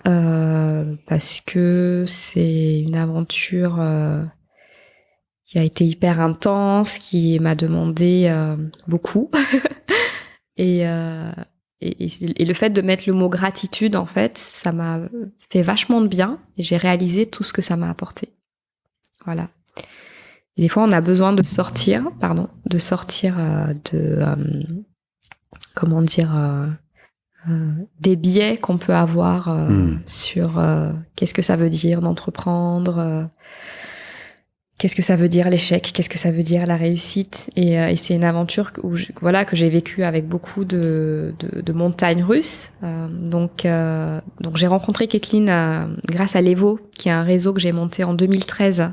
parce que c'est une aventure qui a été hyper intense, qui m'a demandé beaucoup. et le fait de mettre le mot gratitude, en fait, ça m'a fait vachement de bien et j'ai réalisé tout ce que ça m'a apporté. Voilà. Et des fois, on a besoin de sortir comment dire, des biais qu'on peut avoir sur qu'est-ce que ça veut dire d'entreprendre, qu'est-ce que ça veut dire l'échec, qu'est-ce que ça veut dire la réussite. Et c'est une aventure que j'ai vécue avec beaucoup de montagnes russes. Donc j'ai rencontré Kathleen grâce à l'Evo, qui est un réseau que j'ai monté en 2013.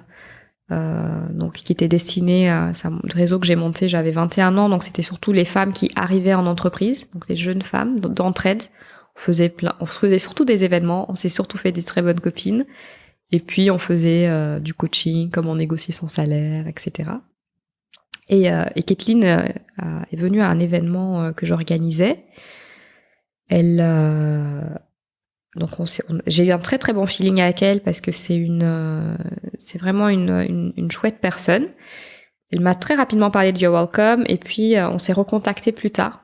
Donc qui était destiné à le réseau que j'ai monté, j'avais 21 ans, donc c'était surtout les femmes qui arrivaient en entreprise, donc les jeunes femmes d'entraide. On faisait surtout des événements, on s'est surtout fait des très bonnes copines, et puis on faisait du coaching, comment négocier son salaire, etc. Et Kathleen est venue à un événement que j'organisais. Donc j'ai eu un très très bon feeling avec elle parce que c'est vraiment une chouette personne. Elle m'a très rapidement parlé de You're Welcome et puis on s'est recontacté plus tard,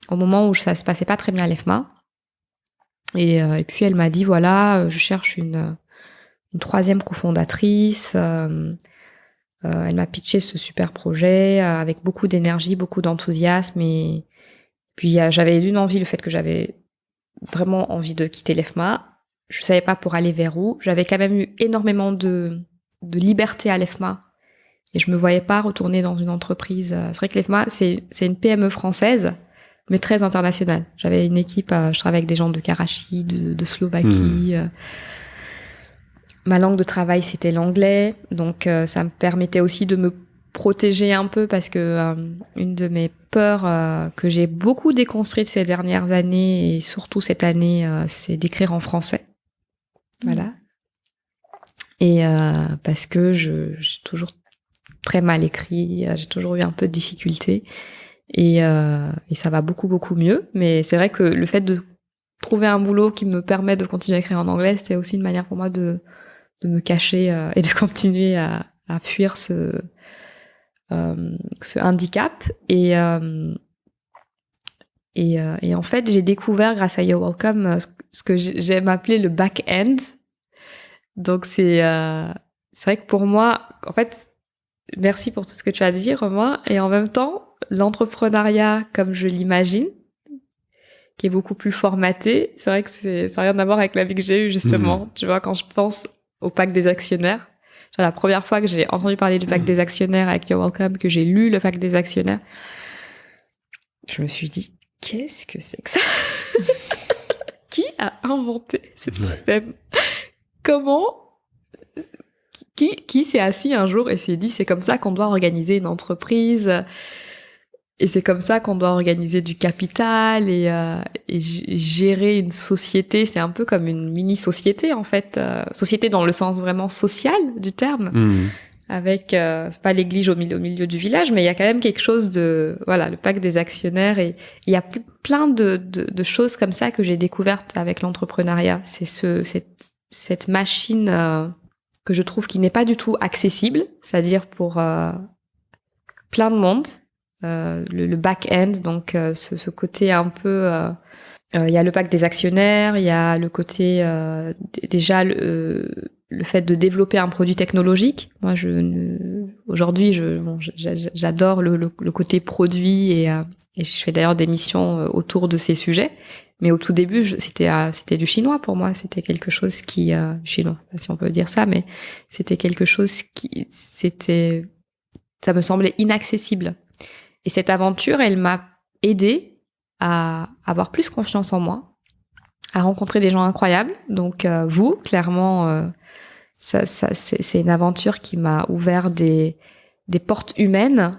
au moment où ça se passait pas très bien à l'EFMA. Et puis elle m'a dit voilà, je cherche une troisième cofondatrice. Elle m'a pitché ce super projet avec beaucoup d'énergie, beaucoup d'enthousiasme et puis j'avais une envie, le fait que j'avais vraiment envie de quitter l'EFMA. Je savais pas pour aller vers où. J'avais quand même eu énormément de liberté à l'EFMA et je me voyais pas retourner dans une entreprise. C'est vrai que l'EFMA, c'est une PME française, mais très internationale. J'avais une équipe, je travaillais avec des gens de Karachi, de Slovaquie. Ma langue de travail, c'était l'anglais. Donc, ça me permettait aussi de me protéger un peu parce que une de mes peurs que j'ai beaucoup déconstruite ces dernières années et surtout cette année, c'est d'écrire en français. Voilà. Et parce que j'ai toujours très mal écrit, j'ai toujours eu un peu de difficultés et ça va beaucoup beaucoup mieux. Mais c'est vrai que le fait de trouver un boulot qui me permet de continuer à écrire en anglais, c'était aussi une manière pour moi de me cacher et de continuer à fuir ce handicap et en fait j'ai découvert grâce à You're Welcome ce que j'aime appeler le back-end. Donc c'est vrai que pour moi, en fait, merci pour tout ce que tu as dit, Romain, et en même temps l'entrepreneuriat comme je l'imagine, qui est beaucoup plus formaté, c'est vrai que ça n'a rien à voir avec la vie que j'ai eue justement. Tu vois, quand je pense au pacte des actionnaires, la première fois que j'ai entendu parler du pacte des actionnaires avec You're Welcome, que j'ai lu le pacte des actionnaires, je me suis dit, qu'est-ce que c'est que ça? Qui a inventé ce système? Comment? Qui s'est assis un jour et s'est dit, c'est comme ça qu'on doit organiser une entreprise? Et c'est comme ça qu'on doit organiser du capital et gérer une société. C'est un peu comme une mini-société, en fait. Société dans le sens vraiment social du terme. Avec, c'est pas l'église au milieu du village, mais il y a quand même quelque chose de, voilà, le pacte des actionnaires. Et il y a plein de choses comme ça que j'ai découvertes avec l'entrepreneuriat. C'est cette machine que je trouve qui n'est pas du tout accessible, c'est-à-dire pour plein de monde. Le back-end, donc ce côté un peu... il y a le pacte des actionnaires, il y a le côté... déjà, le fait de développer un produit technologique. Moi, aujourd'hui, j'adore le côté produit et je fais d'ailleurs des missions autour de ces sujets. Mais au tout début, c'était du chinois pour moi. C'était quelque chose qui... chinois, si on peut dire ça, mais c'était quelque chose qui... ça me semblait inaccessible. Et cette aventure, elle m'a aidée à avoir plus confiance en moi, à rencontrer des gens incroyables. Donc vous, clairement, c'est une aventure qui m'a ouvert des portes humaines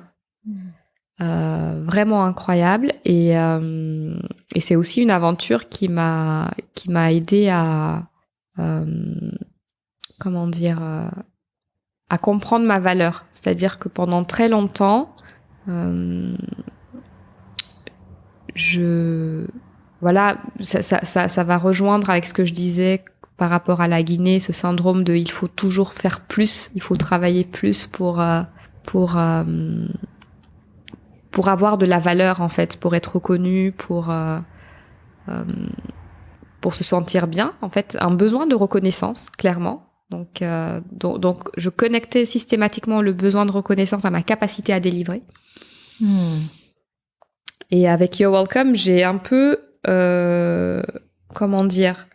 vraiment incroyables. Et c'est aussi une aventure qui m'a aidée à comment dire, à comprendre ma valeur. C'est-à-dire que pendant très longtemps, voilà, ça va rejoindre avec ce que je disais par rapport à la Guinée, ce syndrome de il faut toujours faire plus, il faut travailler plus pour avoir de la valeur en fait, pour être reconnu, pour se sentir bien, en fait, un besoin de reconnaissance, clairement. Donc je connectais systématiquement le besoin de reconnaissance à ma capacité à délivrer. Et avec You're Welcome, j'ai un peu, comment dire,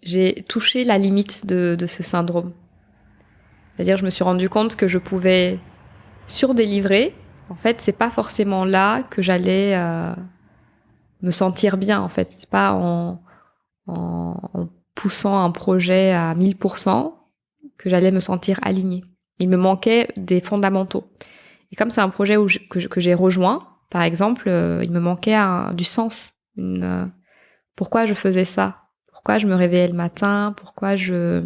j'ai touché la limite de ce syndrome. C'est-à-dire, je me suis rendu compte que je pouvais surdélivrer. En fait, c'est pas forcément là que j'allais me sentir bien. En fait, c'est pas en poussant un projet à 1000% que j'allais me sentir alignée. Il me manquait des fondamentaux. Et comme c'est un projet que j'ai rejoint, par exemple, il me manquait du sens. Pourquoi je faisais ça? Pourquoi je me réveillais le matin? Pourquoi j'étais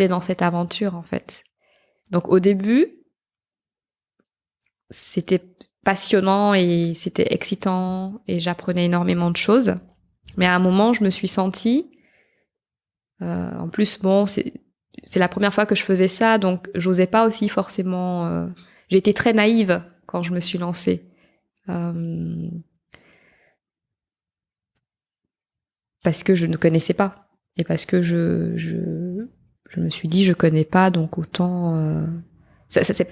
dans cette aventure, en fait? Donc, au début, c'était passionnant et c'était excitant et j'apprenais énormément de choses. Mais à un moment, je me suis sentie... en plus, bon, c'est la première fois que je faisais ça, donc j'osais pas aussi forcément... J'étais très naïve quand je me suis lancée. Parce que je ne connaissais pas. Et parce que je me suis dit, je connais pas, donc autant...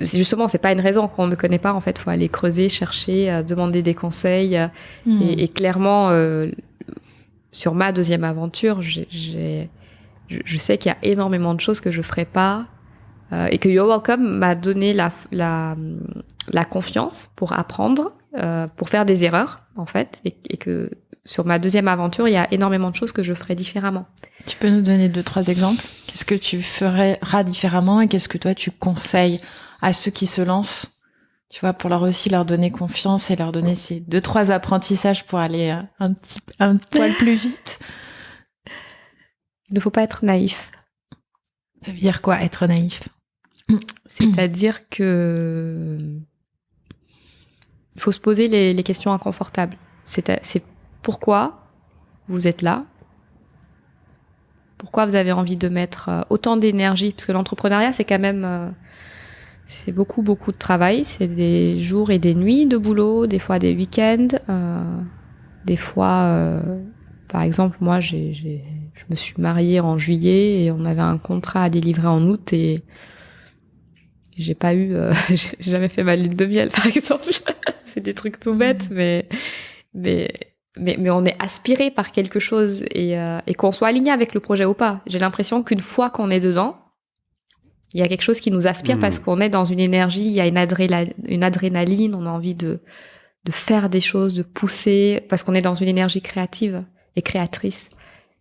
justement, c'est pas une raison qu'on ne connaît pas. En fait, faut aller creuser, chercher, demander des conseils. Et clairement, sur ma deuxième aventure, je sais qu'il y a énormément de choses que je ferai pas et que You're Welcome m'a donné la confiance pour apprendre, pour faire des erreurs en fait, et que sur ma deuxième aventure, il y a énormément de choses que je ferai différemment. Tu peux nous donner 2-3 exemples? Qu'est-ce que tu ferais différemment et qu'est-ce que toi tu conseilles à ceux qui se lancent, tu vois, pour leur donner confiance et leur donner ces 2-3 apprentissages pour aller un poil plus vite? Il ne faut pas être naïf. Ça veut dire quoi, être naïf? C'est-à-dire que il faut se poser les questions inconfortables. C'est pourquoi vous êtes là? Pourquoi vous avez envie de mettre autant d'énergie? Parce que l'entrepreneuriat, c'est quand même... c'est beaucoup, beaucoup de travail. C'est des jours et des nuits de boulot, des fois des week-ends, des fois... par exemple, moi, je me suis mariée en juillet et on avait un contrat à délivrer en août et j'ai pas eu... j'ai jamais fait ma lune de miel, par exemple. C'est des trucs tout bêtes, mais on est aspiré par quelque chose et qu'on soit aligné avec le projet ou pas. J'ai l'impression qu'une fois qu'on est dedans, il y a quelque chose qui nous aspire parce qu'on est dans une énergie, il y a une adrénaline, on a envie de faire des choses, de pousser, parce qu'on est dans une énergie créative et créatrice.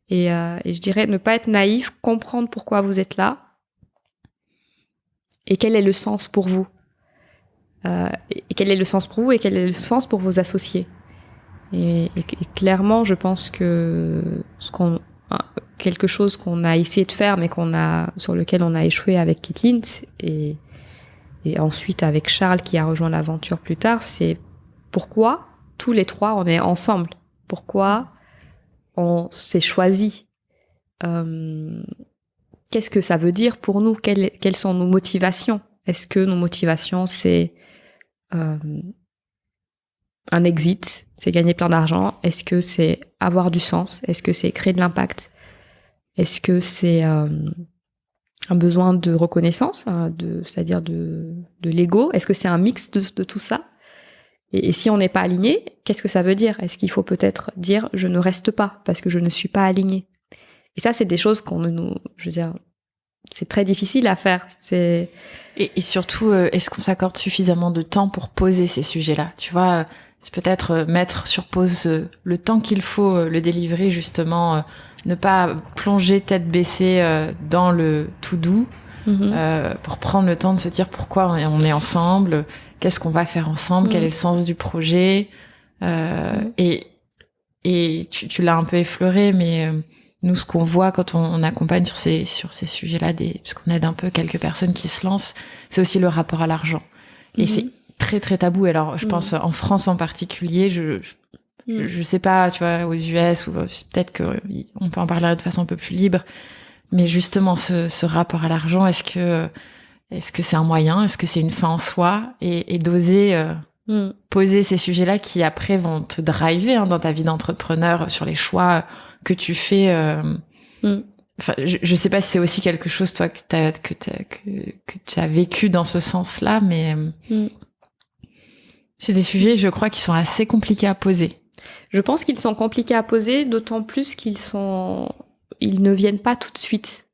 Et je dirais ne pas être naïf, comprendre pourquoi vous êtes là Et quel est le sens pour vous? Et quel est le sens pour vous et quel est le sens pour vos associés? Et clairement, je pense que quelque chose qu'on a essayé de faire, mais sur lequel on a échoué avec Kathleen et ensuite avec Charles qui a rejoint l'aventure plus tard, c'est pourquoi tous les trois on est ensemble. Pourquoi on s'est choisi. Qu'est-ce que ça veut dire pour nous? Quelles sont nos motivations? Est-ce que nos motivations, c'est un exit, c'est gagner plein d'argent? Est-ce que c'est avoir du sens? Est-ce que c'est créer de l'impact? Est-ce que c'est un besoin de reconnaissance, c'est-à-dire de l'ego? Est-ce que c'est un mix de tout ça? Et si on n'est pas aligné, qu'est-ce que ça veut dire? Est-ce qu'il faut peut-être dire je ne reste pas parce que je ne suis pas aligné? Et ça, c'est des choses c'est très difficile à faire. Et surtout, est-ce qu'on s'accorde suffisamment de temps pour poser ces sujets-là? Tu vois, c'est peut-être mettre sur pause le temps qu'il faut le délivrer, justement, ne pas plonger tête baissée dans le tout doux, pour prendre le temps de se dire pourquoi on est ensemble, qu'est-ce qu'on va faire ensemble, quel est le sens du projet. Et tu l'as un peu effleuré, mais nous, ce qu'on voit quand on accompagne sur ces sujets-là, puisqu'on aide un peu quelques personnes qui se lancent, c'est aussi le rapport à l'argent. Et c'est très, très tabou. Alors, je pense en France en particulier, je sais pas, tu vois, aux US, ou peut-être qu'on peut en parler de façon un peu plus libre, mais justement, ce rapport à l'argent, est-ce que c'est un moyen? Est-ce que c'est une fin en soi? Et d'oser poser ces sujets-là qui, après, vont te driver dans ta vie d'entrepreneur, sur les choix que tu fais. Enfin, je sais pas si c'est aussi quelque chose, toi, que tu as vécu dans ce sens-là, mais c'est des sujets, je crois, qui sont assez compliqués à poser. Je pense qu'ils sont compliqués à poser, d'autant plus ils ne viennent pas tout de suite.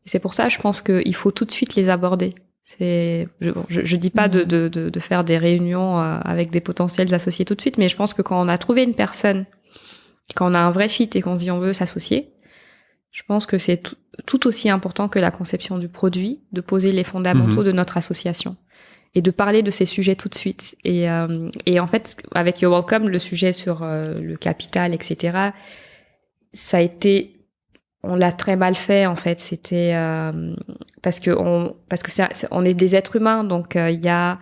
Et c'est pour ça, je pense qu'il faut tout de suite les aborder. Je dis pas de faire des réunions avec des potentiels associés tout de suite, mais je pense que quand on a trouvé une personne, quand on a un vrai fit et qu'on se dit on veut s'associer, je pense que c'est tout aussi important que la conception du produit, de poser les fondamentaux de notre association et de parler de ces sujets tout de suite. Et en fait, avec You're Welcome, le sujet sur le capital, etc., on l'a très mal fait, en fait. C'était parce que on est des êtres humains, donc il y a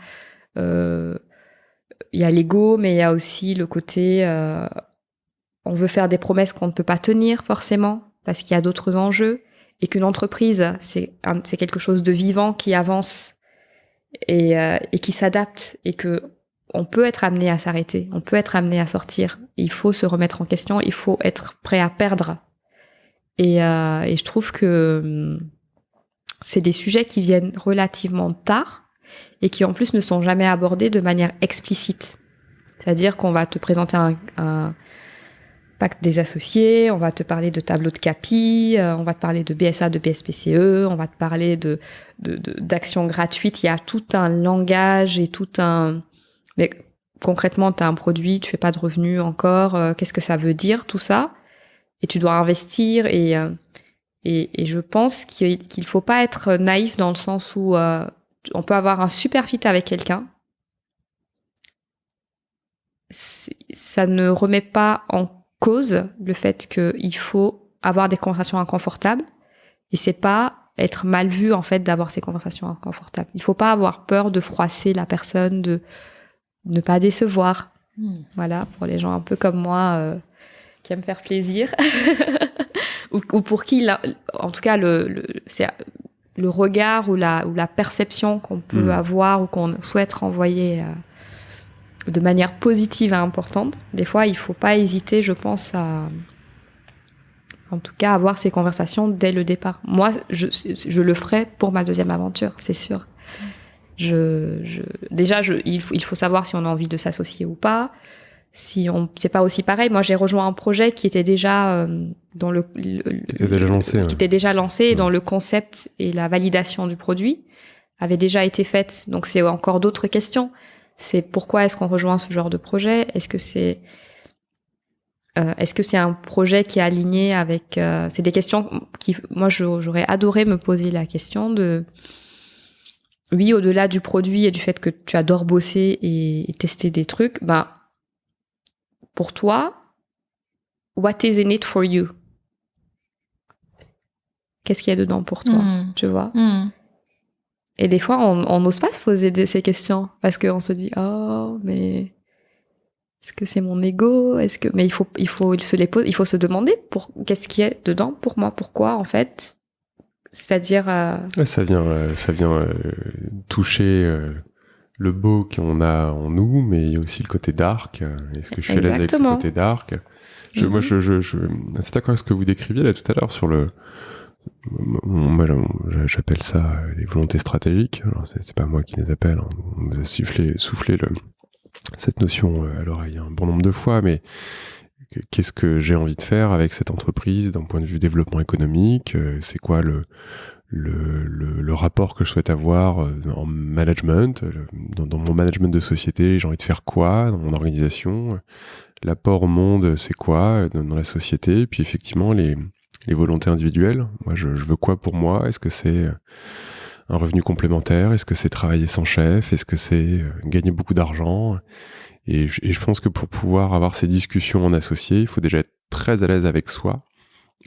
l'ego, mais il y a aussi le côté on veut faire des promesses qu'on ne peut pas tenir forcément parce qu'il y a d'autres enjeux, et qu'une entreprise, c'est quelque chose de vivant qui avance et qui s'adapte, et que on peut être amené à s'arrêter, on peut être amené à sortir. Il faut se remettre en question, il faut être prêt à perdre. Et je trouve que c'est des sujets qui viennent relativement tard et qui en plus ne sont jamais abordés de manière explicite. C'est-à-dire qu'on va te présenter un pacte des associés, on va te parler de tableau de CAPI, on va te parler de BSA, de BSPCE, on va te parler d'actions gratuites. Il y a tout un langage et mais concrètement, tu as un produit, tu fais pas de revenus encore, qu'est-ce que ça veut dire tout ça? Et tu dois investir, et je pense qu'il faut pas être naïf dans le sens où on peut avoir un super fit avec quelqu'un. Ça ne remet pas en cause le fait qu'il faut avoir des conversations inconfortables, et c'est pas être mal vu en fait d'avoir ces conversations inconfortables. Il faut pas avoir peur de froisser la personne, de ne pas décevoir. Voilà, pour les gens un peu comme moi qui aiment faire plaisir ou pour qui en tout cas c'est le regard ou la perception qu'on peut avoir ou qu'on souhaite renvoyer de manière positive et importante. Des fois, il faut pas hésiter, je pense, en tout cas, avoir ces conversations dès le départ. Moi, je le ferai pour ma deuxième aventure, c'est sûr. Déjà, il faut savoir si on a envie de s'associer ou pas. C'est pas aussi pareil. Moi, j'ai rejoint un projet qui était déjà dans qui était déjà lancé, et dont le concept et la validation du produit avaient déjà été faites. Donc, c'est encore d'autres questions. C'est pourquoi est-ce qu'on rejoint ce genre de projet? Est-ce que c'est un projet qui est aligné avec... c'est des questions qui... Moi, j'aurais adoré me poser la question de... oui, au-delà du produit et du fait que tu adores bosser et tester des trucs, pour toi, what is in it for you? Qu'est-ce qu'il y a dedans pour toi, tu vois? Et des fois, on n'ose pas se poser ces questions parce qu'on se dit, oh, mais est-ce que c'est mon ego? Mais il faut se les poser, il faut se demander qu'est-ce qu'il y a dedans pour moi? Pourquoi, en fait? C'est-à-dire... Ça vient toucher le beau qu'on a en nous, mais il y a aussi le côté dark. Est-ce que je suis à l'aise avec ce côté dark? Moi, c'est d'accord avec ce que vous décriviez là tout à l'heure sur moi, j'appelle ça les volontés stratégiques. Alors, c'est pas moi qui les appelle. Hein. On nous a soufflé cette notion à l'oreille un bon nombre de fois, mais qu'est-ce que j'ai envie de faire avec cette entreprise d'un point de vue développement économique? C'est quoi le rapport que je souhaite avoir en management, dans mon management de société? J'ai envie de faire quoi dans mon organisation? L'apport au monde, c'est quoi dans la société? Puis effectivement, les volontés individuelles. Moi, je veux quoi pour moi? Est-ce que c'est un revenu complémentaire? Est-ce que c'est travailler sans chef? Est-ce que c'est gagner beaucoup d'argent? Et je pense que pour pouvoir avoir ces discussions en associé, il faut déjà être très à l'aise avec soi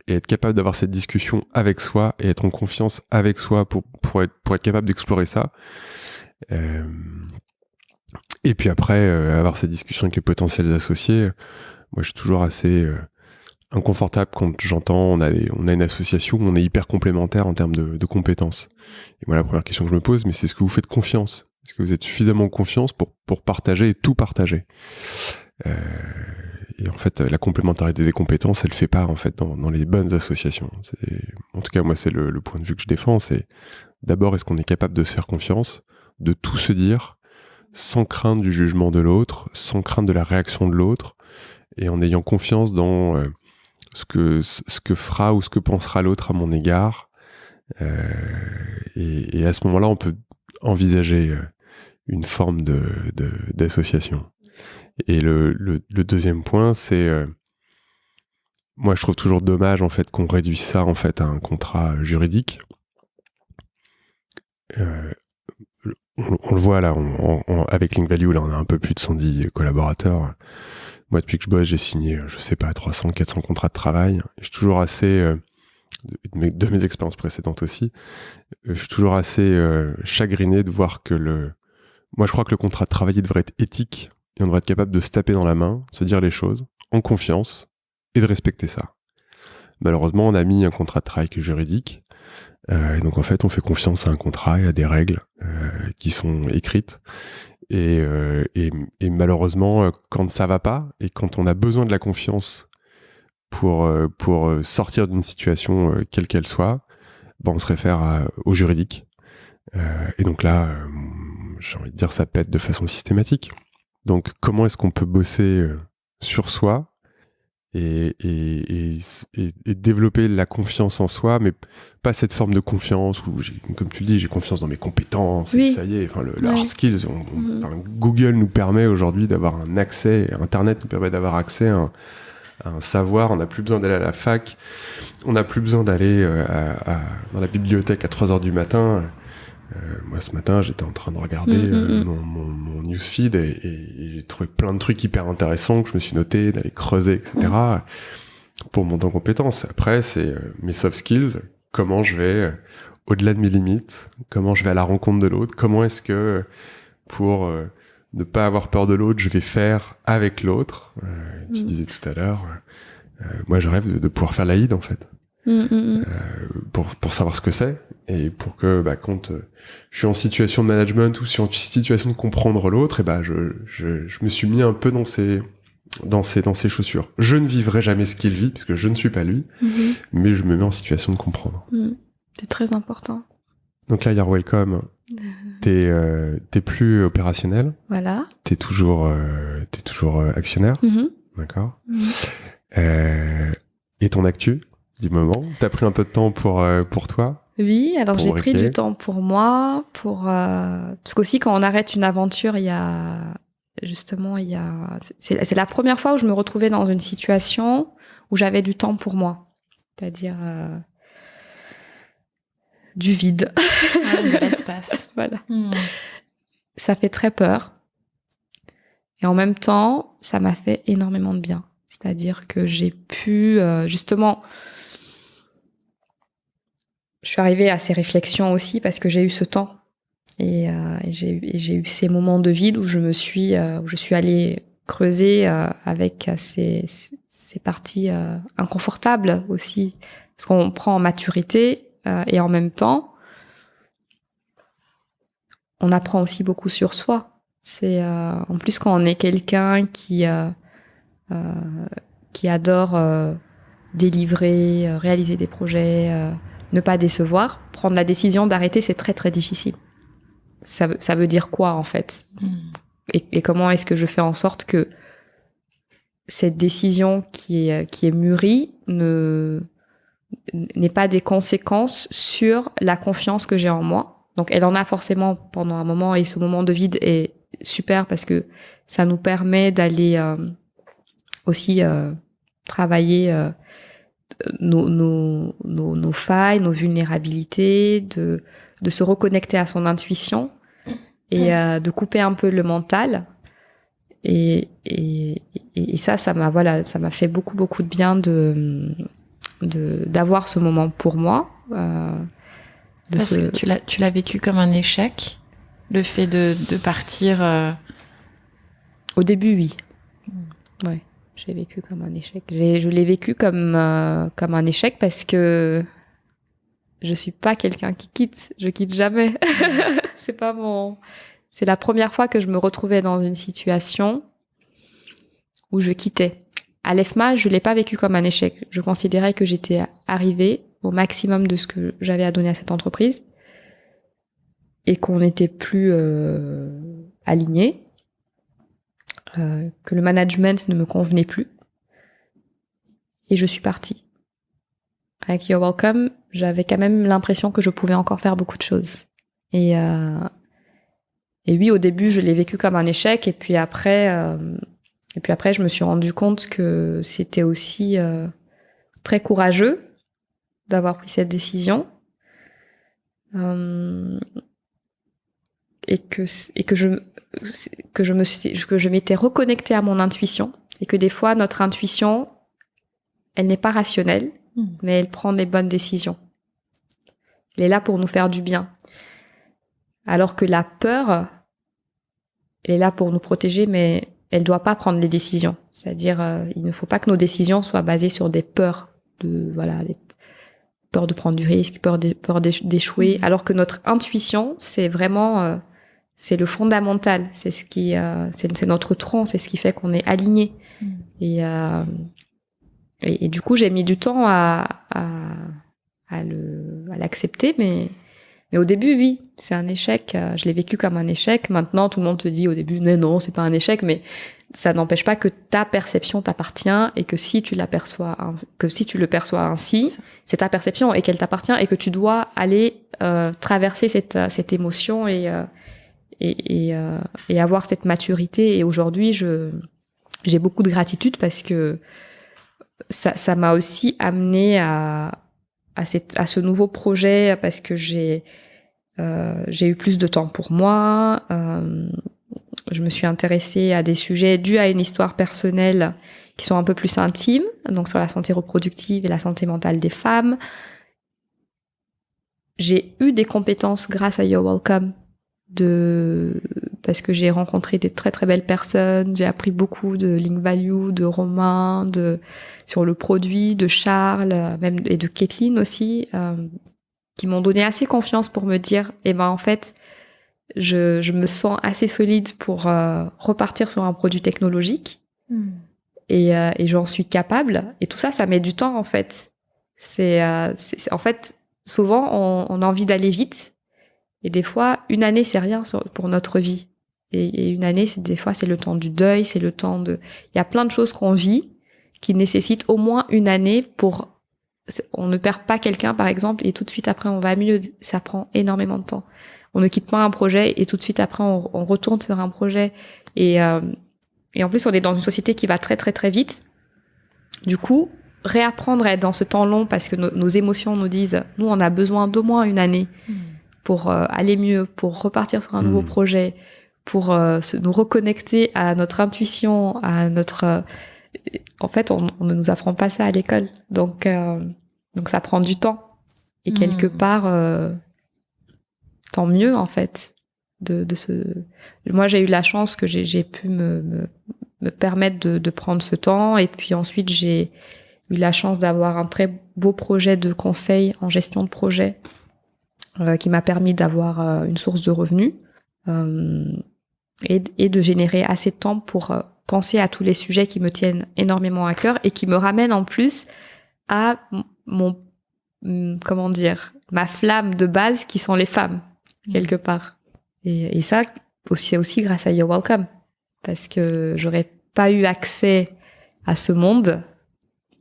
et être capable d'avoir cette discussion avec soi et être en confiance avec soi pour être capable d'explorer ça. Et puis après, avoir cette discussion avec les potentiels associés. Moi, je suis toujours assez inconfortable quand j'entends on a une association où on est hyper complémentaire en termes de compétences. Et moi, la première question que je me pose, mais c'est est-ce que vous faites confiance? Est-ce que vous êtes suffisamment en confiance pour partager et tout partager? Et en fait, la complémentarité des compétences, elle fait part en fait dans les bonnes associations. En tout cas, moi, c'est le point de vue que je défends. C'est d'abord, est-ce qu'on est capable de se faire confiance, de tout se dire, sans crainte du jugement de l'autre, sans crainte de la réaction de l'autre, et en ayant confiance dans ce que fera ou ce que pensera l'autre à mon égard. Et à ce moment-là, on peut envisager une forme d'association. Et le deuxième point, c'est moi je trouve toujours dommage en fait qu'on réduise ça en fait à un contrat juridique. On le voit là, avec Link Value, là on a un peu plus de 110 collaborateurs. Moi depuis que je bosse, j'ai signé, je sais pas, 300, 400 contrats de travail. Je suis toujours assez, de mes expériences précédentes aussi, je suis toujours assez chagriné de voir que moi je crois que le contrat de travail devrait être éthique. Et on devrait être capable de se taper dans la main, se dire les choses, en confiance, et de respecter ça. Malheureusement, on a mis un contrat de travail qui est juridique, et donc en fait, on fait confiance à un contrat et à des règles qui sont écrites. Et malheureusement, quand ça va pas, et quand on a besoin de la confiance pour sortir d'une situation quelle qu'elle soit, on se réfère au juridique. Et donc là, j'ai envie de dire, ça pète de façon systématique. Donc, comment est-ce qu'on peut bosser sur soi et développer la confiance en soi, mais pas cette forme de confiance où, comme tu le dis, j'ai confiance dans mes compétences, et ça y est, le hard skills. Google nous permet aujourd'hui d'avoir un accès, Internet nous permet d'avoir accès à un savoir. On n'a plus besoin d'aller à la fac, on n'a plus besoin d'aller dans la bibliothèque à 3h du matin. Moi, ce matin, j'étais en train de regarder mon newsfeed et j'ai trouvé plein de trucs hyper intéressants que je me suis noté, d'aller creuser, etc. pour monter en compétences. Après, c'est mes soft skills, comment je vais au-delà de mes limites, comment je vais à la rencontre de l'autre, comment est-ce que pour ne pas avoir peur de l'autre, je vais faire avec l'autre. Tu disais tout à l'heure, moi, je rêve de pouvoir faire l'Aïd, en fait. Pour savoir ce que c'est et pour que quand je suis en situation de management ou si en situation de comprendre l'autre, je me suis mis un peu dans ses chaussures. Je ne vivrai jamais ce qu'il vit parce que je ne suis pas lui, mais je me mets en situation de comprendre. C'est très important. Donc là, You're Welcome, t'es plus opérationnel. Voilà. T'es toujours actionnaire. D'accord. Et ton actu du moment, t'as pris un peu de temps pour toi? Oui, alors j'ai pris du temps pour moi, parce qu'aussi quand on arrête une aventure, c'est la première fois où je me retrouvais dans une situation où j'avais du temps pour moi. C'est-à-dire du vide. De l'espace. Voilà. Ça fait très peur. Et en même temps, ça m'a fait énormément de bien. C'est-à-dire que j'ai pu, justement, je suis arrivée à ces réflexions aussi parce que j'ai eu ce temps. Et j'ai eu ces moments de vide où je suis allée creuser avec ces parties inconfortables aussi. Parce qu'on prend en maturité et en même temps, on apprend aussi beaucoup sur soi. C'est en plus quand on est quelqu'un qui adore délivrer, réaliser des projets, ne pas décevoir, prendre la décision d'arrêter, c'est très très difficile. Ça veut dire quoi en fait? Et comment est-ce que je fais en sorte que cette décision qui est mûrie n'ait pas des conséquences sur la confiance que j'ai en moi? Donc elle en a forcément pendant un moment, et ce moment de vide est super parce que ça nous permet d'aller aussi travailler nos failles, nos vulnérabilités, de se reconnecter à son intuition et de couper un peu le mental. Et ça m'a fait beaucoup de bien d'avoir ce moment pour moi. Parce que tu l'as vécu comme un échec, le fait de partir. Au début, oui. Ouais. Je l'ai vécu comme un échec. Je l'ai vécu comme un échec parce que je suis pas quelqu'un qui quitte. Je quitte jamais. C'est la première fois que je me retrouvais dans une situation où je quittais. À l'EFMA, je l'ai pas vécu comme un échec. Je considérais que j'étais arrivée au maximum de ce que j'avais à donner à cette entreprise et qu'on n'était plus alignés. Que le management ne me convenait plus. Et je suis partie. Avec You're Welcome, j'avais quand même l'impression que je pouvais encore faire beaucoup de choses. Et oui, au début, je l'ai vécu comme un échec. Et puis après, je me suis rendu compte que c'était aussi très courageux d'avoir pris cette décision. Et que je m'étais reconnectée à mon intuition et que des fois notre intuition, elle n'est pas rationnelle, mais elle prend des bonnes décisions. Elle est là pour nous faire du bien. Alors que la peur, elle est là pour nous protéger, mais elle doit pas prendre les décisions. C'est-à-dire, il ne faut pas que nos décisions soient basées sur des peurs des peurs de prendre du risque, peur d'échouer, alors que notre intuition, c'est vraiment c'est le fondamental, c'est ce qui c'est notre tronc, c'est ce qui fait qu'on est aligné. Et du coup, j'ai mis du temps à l'accepter, mais au début, oui, c'est un échec. Je l'ai vécu comme un échec. Maintenant, tout le monde te dit au début, mais non, c'est pas un échec, mais ça n'empêche pas que ta perception t'appartient et que si tu le perçois ainsi, c'est ta perception et qu'elle t'appartient et que tu dois aller traverser cette émotion et avoir cette maturité. Et aujourd'hui, j'ai beaucoup de gratitude parce que ça m'a aussi amené à ce nouveau projet parce que j'ai eu plus de temps pour moi. Je me suis intéressée à des sujets dus à une histoire personnelle qui sont un peu plus intimes, donc sur la santé reproductive et la santé mentale des femmes. J'ai eu des compétences grâce à You're Welcome parce que j'ai rencontré des très très belles personnes, j'ai appris beaucoup de Link Value, de Romain, sur le produit, de Charles, même et de Kathleen aussi, qui m'ont donné assez confiance pour me dire, en fait, je me sens assez solide pour repartir sur un produit technologique et j'en suis capable. Et tout ça, ça met du temps en fait. C'est en fait souvent on a envie d'aller vite. Et des fois, une année, c'est rien pour notre vie. Et une année, des fois, c'est le temps du deuil, c'est le temps il y a plein de choses qu'on vit qui nécessitent au moins une année on ne perd pas quelqu'un, par exemple, et tout de suite après, on va mieux. Ça prend énormément de temps. On ne quitte pas un projet et tout de suite après, on retourne sur un projet. Et en plus, on est dans une société qui va très, très, très vite. Du coup, réapprendre à être dans ce temps long parce que nos émotions nous disent, nous, on a besoin d'au moins une année pour aller mieux, pour repartir sur un nouveau projet, pour nous reconnecter à notre intuition, à notre... En fait, on ne nous apprend pas ça à l'école. Donc ça prend du temps. Et quelque part, tant mieux, en fait. Moi, j'ai eu la chance que j'ai pu me permettre de prendre ce temps. Et puis ensuite, j'ai eu la chance d'avoir un très beau projet de conseil en gestion de projet qui m'a permis d'avoir une source de revenus et de générer assez de temps pour penser à tous les sujets qui me tiennent énormément à cœur et qui me ramènent en plus à ma flamme de base qui sont les femmes, quelque part. Et ça, c'est aussi grâce à You're Welcome. Parce que j'aurais pas eu accès à ce monde,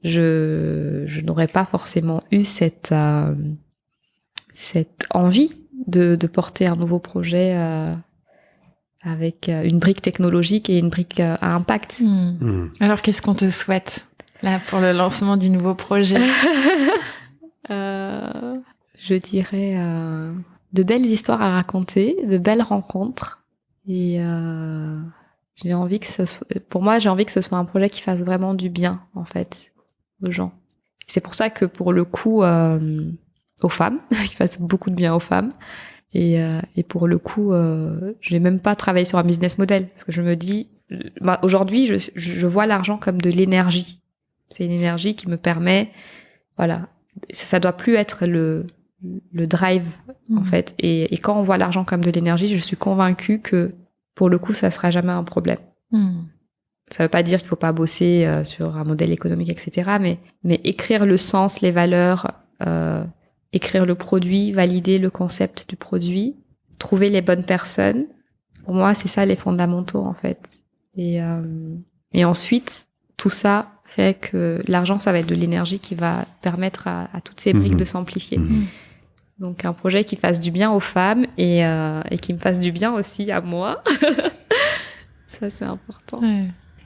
je n'aurais pas forcément eu cette envie de porter un nouveau projet avec une brique technologique et une brique à impact. Alors, qu'est-ce qu'on te souhaite là pour le lancement du nouveau projet? Je dirais de belles histoires à raconter, de belles rencontres. Et j'ai envie que ce soit un projet qui fasse vraiment du bien, en fait, aux gens. C'est pour ça que, pour le coup, aux femmes, qui fasse beaucoup de bien aux femmes. Et pour le coup, je n'ai même pas travaillé sur un business model. Parce que je me dis, aujourd'hui, je vois l'argent comme de l'énergie. C'est une énergie qui me permet, voilà, ça doit plus être le drive, en fait. Et quand on voit l'argent comme de l'énergie, je suis convaincue que, pour le coup, ça sera jamais un problème. Ça veut pas dire qu'il faut pas bosser sur un modèle économique, etc. Mais écrire le sens, les valeurs, écrire le produit, valider le concept du produit, trouver les bonnes personnes. Pour moi, c'est ça les fondamentaux, en fait. Et ensuite, tout ça fait que l'argent, ça va être de l'énergie qui va permettre à toutes ces briques de s'amplifier. Donc, un projet qui fasse du bien aux femmes et qui me fasse du bien aussi à moi. Ça, c'est important. Ouais.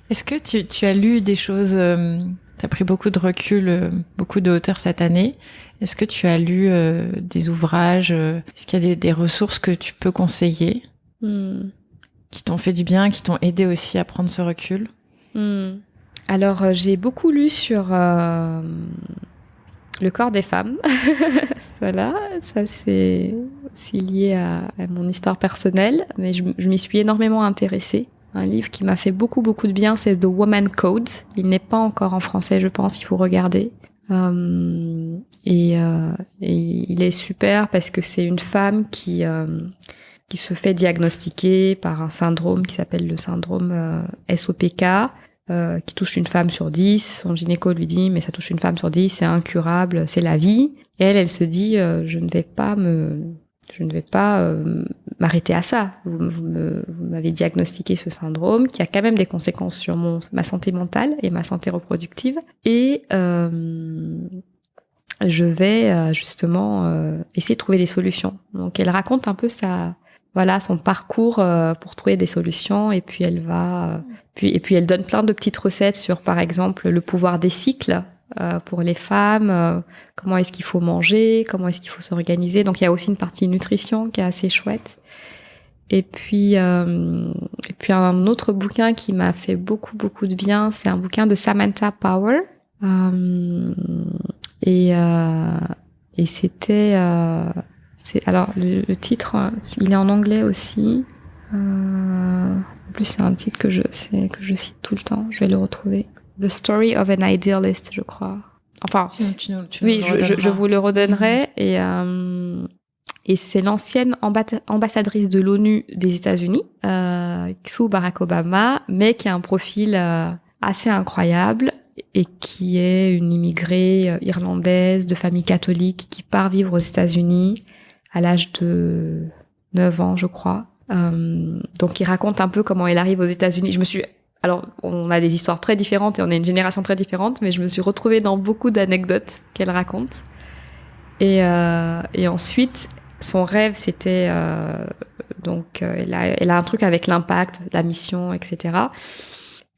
Est-ce que tu as lu des choses, tu as pris beaucoup de recul, beaucoup de hauteur cette année. Est-ce que tu as lu des ouvrages, est-ce qu'il y a des ressources que tu peux conseiller qui t'ont fait du bien, qui t'ont aidé aussi à prendre ce recul? Alors, j'ai beaucoup lu sur le corps des femmes. Voilà, ça c'est aussi lié à mon histoire personnelle, mais je m'y suis énormément intéressée. Un livre qui m'a fait beaucoup de bien, c'est The Woman Code. Il n'est pas encore en français, je pense, il faut regarder. Et il est super parce que c'est une femme qui se fait diagnostiquer par un syndrome qui s'appelle le syndrome SOPK, qui touche une femme sur 10. Son gynéco lui dit, mais ça touche une femme sur 10, c'est incurable, c'est la vie. Et elle se dit, je ne vais pas m'arrêter à ça. Vous m'avez diagnostiqué ce syndrome qui a quand même des conséquences sur ma santé mentale et ma santé reproductive. Et je vais justement essayer de trouver des solutions. Donc elle raconte un peu son parcours pour trouver des solutions, et puis elle donne plein de petites recettes sur, par exemple, le pouvoir des cycles pour les femmes, comment est-ce qu'il faut manger, comment est-ce qu'il faut s'organiser. Donc il y a aussi une partie nutrition qui est assez chouette. Et puis un autre bouquin qui m'a fait beaucoup de bien, c'est un bouquin de Samantha Power. Et c'était alors le titre, il est en anglais aussi. En plus, c'est un titre que je cite tout le temps. Je vais le retrouver. The Story of an Idealist, je crois. Enfin, oui, je vous le redonnerai. Et c'est l'ancienne ambassadrice de l'ONU des États-Unis, sous Barack Obama, mais qui a un profil assez incroyable et qui est une immigrée irlandaise de famille catholique qui part vivre aux États-Unis à l'âge de 9 ans, je crois. Donc, il raconte un peu comment elle arrive aux États-Unis. Alors, on a des histoires très différentes et on est une génération très différente, mais je me suis retrouvée dans beaucoup d'anecdotes qu'elle raconte. Et ensuite, son rêve, c'était elle a un truc avec l'impact, la mission, etc.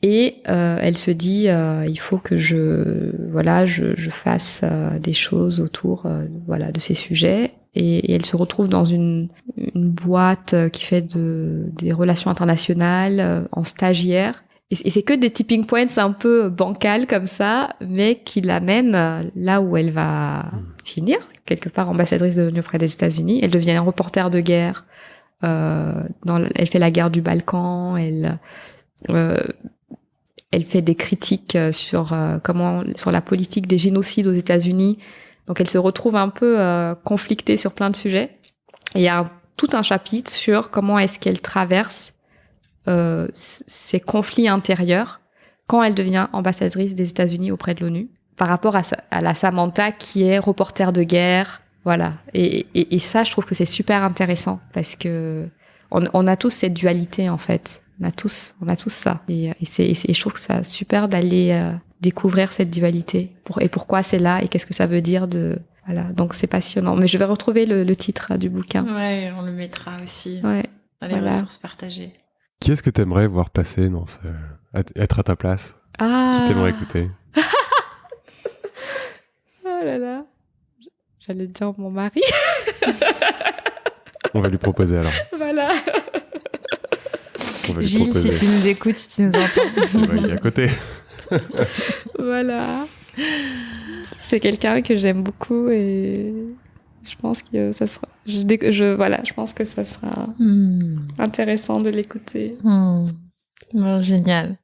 Et elle se dit, il faut que je fasse des choses autour de ces sujets. Et elle se retrouve dans une boîte qui fait des relations internationales en stagiaire. Et c'est que des tipping points un peu bancals comme ça, mais qui l'amènent là où elle va finir, quelque part ambassadrice de l'ONU auprès des États-Unis. Elle devient un reporter de guerre. Elle fait la guerre du Balkan. Elle fait des critiques sur la politique des génocides aux États-Unis. Donc elle se retrouve un peu conflictée sur plein de sujets. Et il y a tout un chapitre sur comment est-ce qu'elle traverse ces conflits intérieurs quand elle devient ambassadrice des États-Unis auprès de l'ONU, par rapport à la Samantha qui est reporter de guerre. Voilà. Et ça, je trouve que c'est super intéressant parce que on a tous cette dualité en fait. On a tous ça. Et je trouve que c'est super d'aller découvrir cette dualité. Et pourquoi c'est là et qu'est-ce que ça veut dire voilà. Donc c'est passionnant. Mais je vais retrouver le titre du bouquin. Ouais, on le mettra aussi dans les ressources partagées. Qui est-ce que tu aimerais voir passer être à ta place? Qui t'aimerais écouter? Oh là là. J'allais dire mon mari. On va lui proposer alors. Voilà. Gilles, si tu nous écoutes, si tu nous entends. C'est vrai, il est à côté. Voilà. C'est quelqu'un que j'aime beaucoup et je pense que ça sera. Je pense que ça sera intéressant de l'écouter. Bon, génial.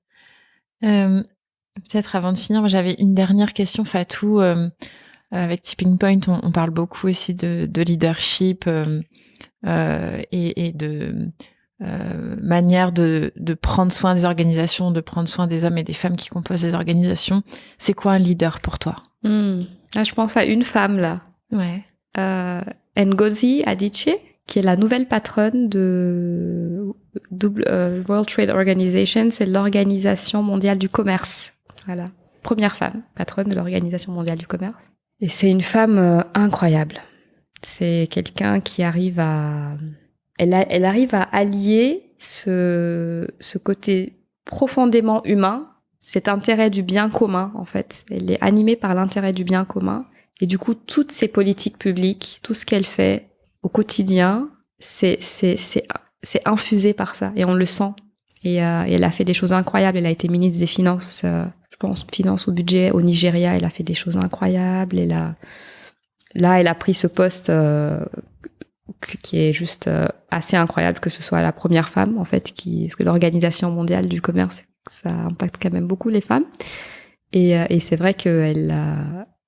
Peut-être avant de finir, moi, j'avais une dernière question, Fatou. Avec Tipping Point, on parle beaucoup aussi de leadership et de manière de prendre soin des organisations, de prendre soin des hommes et des femmes qui composent des organisations. C'est quoi un leader pour toi? Je pense à une femme là. Ouais. Ngozi Adichie, qui est la nouvelle patronne de World Trade Organization, c'est l'Organisation mondiale du commerce. Voilà. Première femme patronne de l'Organisation mondiale du commerce. Et c'est une femme incroyable. C'est quelqu'un qui arrive à... Elle arrive à allier ce côté profondément humain, cet intérêt du bien commun, en fait. Elle est animée par l'intérêt du bien commun. Et du coup, toutes ses politiques publiques, tout ce qu'elle fait au quotidien, c'est infusé par ça. Et on le sent. Et elle a fait des choses incroyables. Elle a été ministre des Finances, je pense, Finances ou Budget au Nigeria. Elle a fait des choses incroyables. Elle a pris ce poste qui est juste assez incroyable que ce soit la première femme, en fait, parce que l'Organisation mondiale du commerce, ça impacte quand même beaucoup les femmes. Et c'est vrai que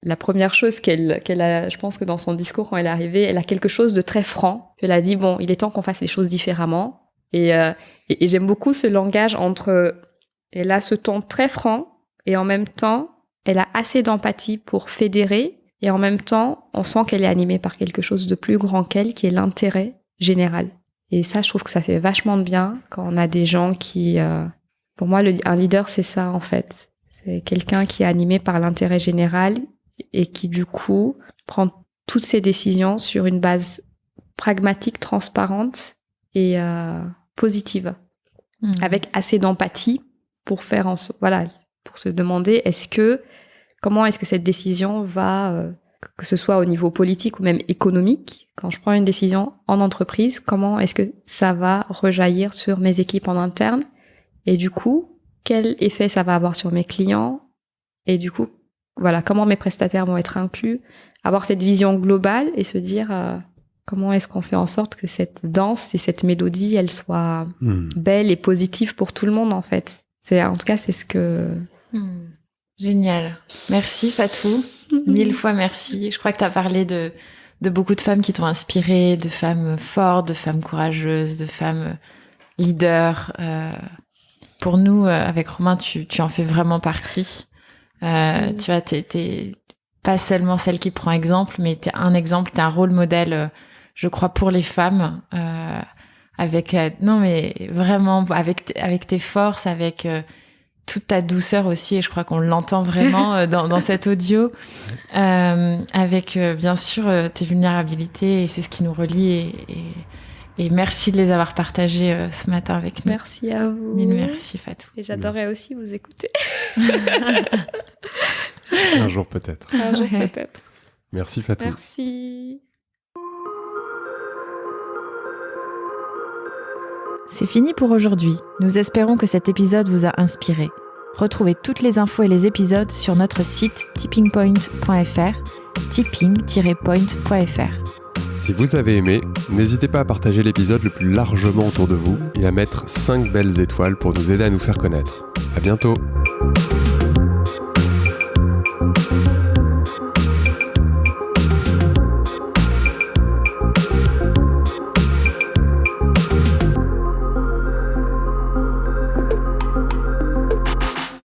la première chose qu'elle a, je pense que dans son discours, quand elle est arrivée, elle a quelque chose de très franc. Elle a dit, bon, il est temps qu'on fasse les choses différemment. Et j'aime beaucoup ce langage elle a ce ton très franc et en même temps, elle a assez d'empathie pour fédérer. Et en même temps, on sent qu'elle est animée par quelque chose de plus grand qu'elle, qui est l'intérêt général. Et ça, je trouve que ça fait vachement de bien quand on a des gens qui... pour moi, un leader, c'est ça, en fait. C'est quelqu'un qui est animé par l'intérêt général et qui, du coup, prend toutes ses décisions sur une base pragmatique, transparente et positive. Avec assez d'empathie pour pour se demander comment est-ce que cette décision va, que ce soit au niveau politique ou même économique, quand je prends une décision en entreprise, comment est-ce que ça va rejaillir sur mes équipes en interne et du coup, quel effet ça va avoir sur mes clients et du coup, comment mes prestataires vont être inclus, avoir cette vision globale et se dire comment est-ce qu'on fait en sorte que cette danse et cette mélodie, elle soit belle et positive pour tout le monde en fait. En tout cas, c'est ce que... Génial. Merci Fatou. 1000 fois merci. Je crois que tu as parlé de beaucoup de femmes qui t'ont inspirée, de femmes fortes, de femmes courageuses, de femmes leaders. Pour nous, avec Romain, tu en fais vraiment partie. Tu vois, t'es pas seulement celle qui prend exemple, mais t'es un exemple, t'es un rôle modèle, je crois, pour les femmes. Non, mais vraiment, avec tes forces, avec... toute ta douceur aussi, et je crois qu'on l'entend vraiment dans cet audio, avec bien sûr tes vulnérabilités, et c'est ce qui nous relie, Et merci de les avoir partagés ce matin avec nous. Merci à vous. Mille merci, Fatou. Et j'adorerais aussi vous écouter. Un jour peut-être. Un jour peut-être. Merci Fatou. Merci. C'est fini pour aujourd'hui. Nous espérons que cet épisode vous a inspiré. Retrouvez toutes les infos et les épisodes sur notre site tippingpoint.fr, tipping-point.fr. Si vous avez aimé, n'hésitez pas à partager l'épisode le plus largement autour de vous et à mettre 5 belles étoiles pour nous aider à nous faire connaître. À bientôt!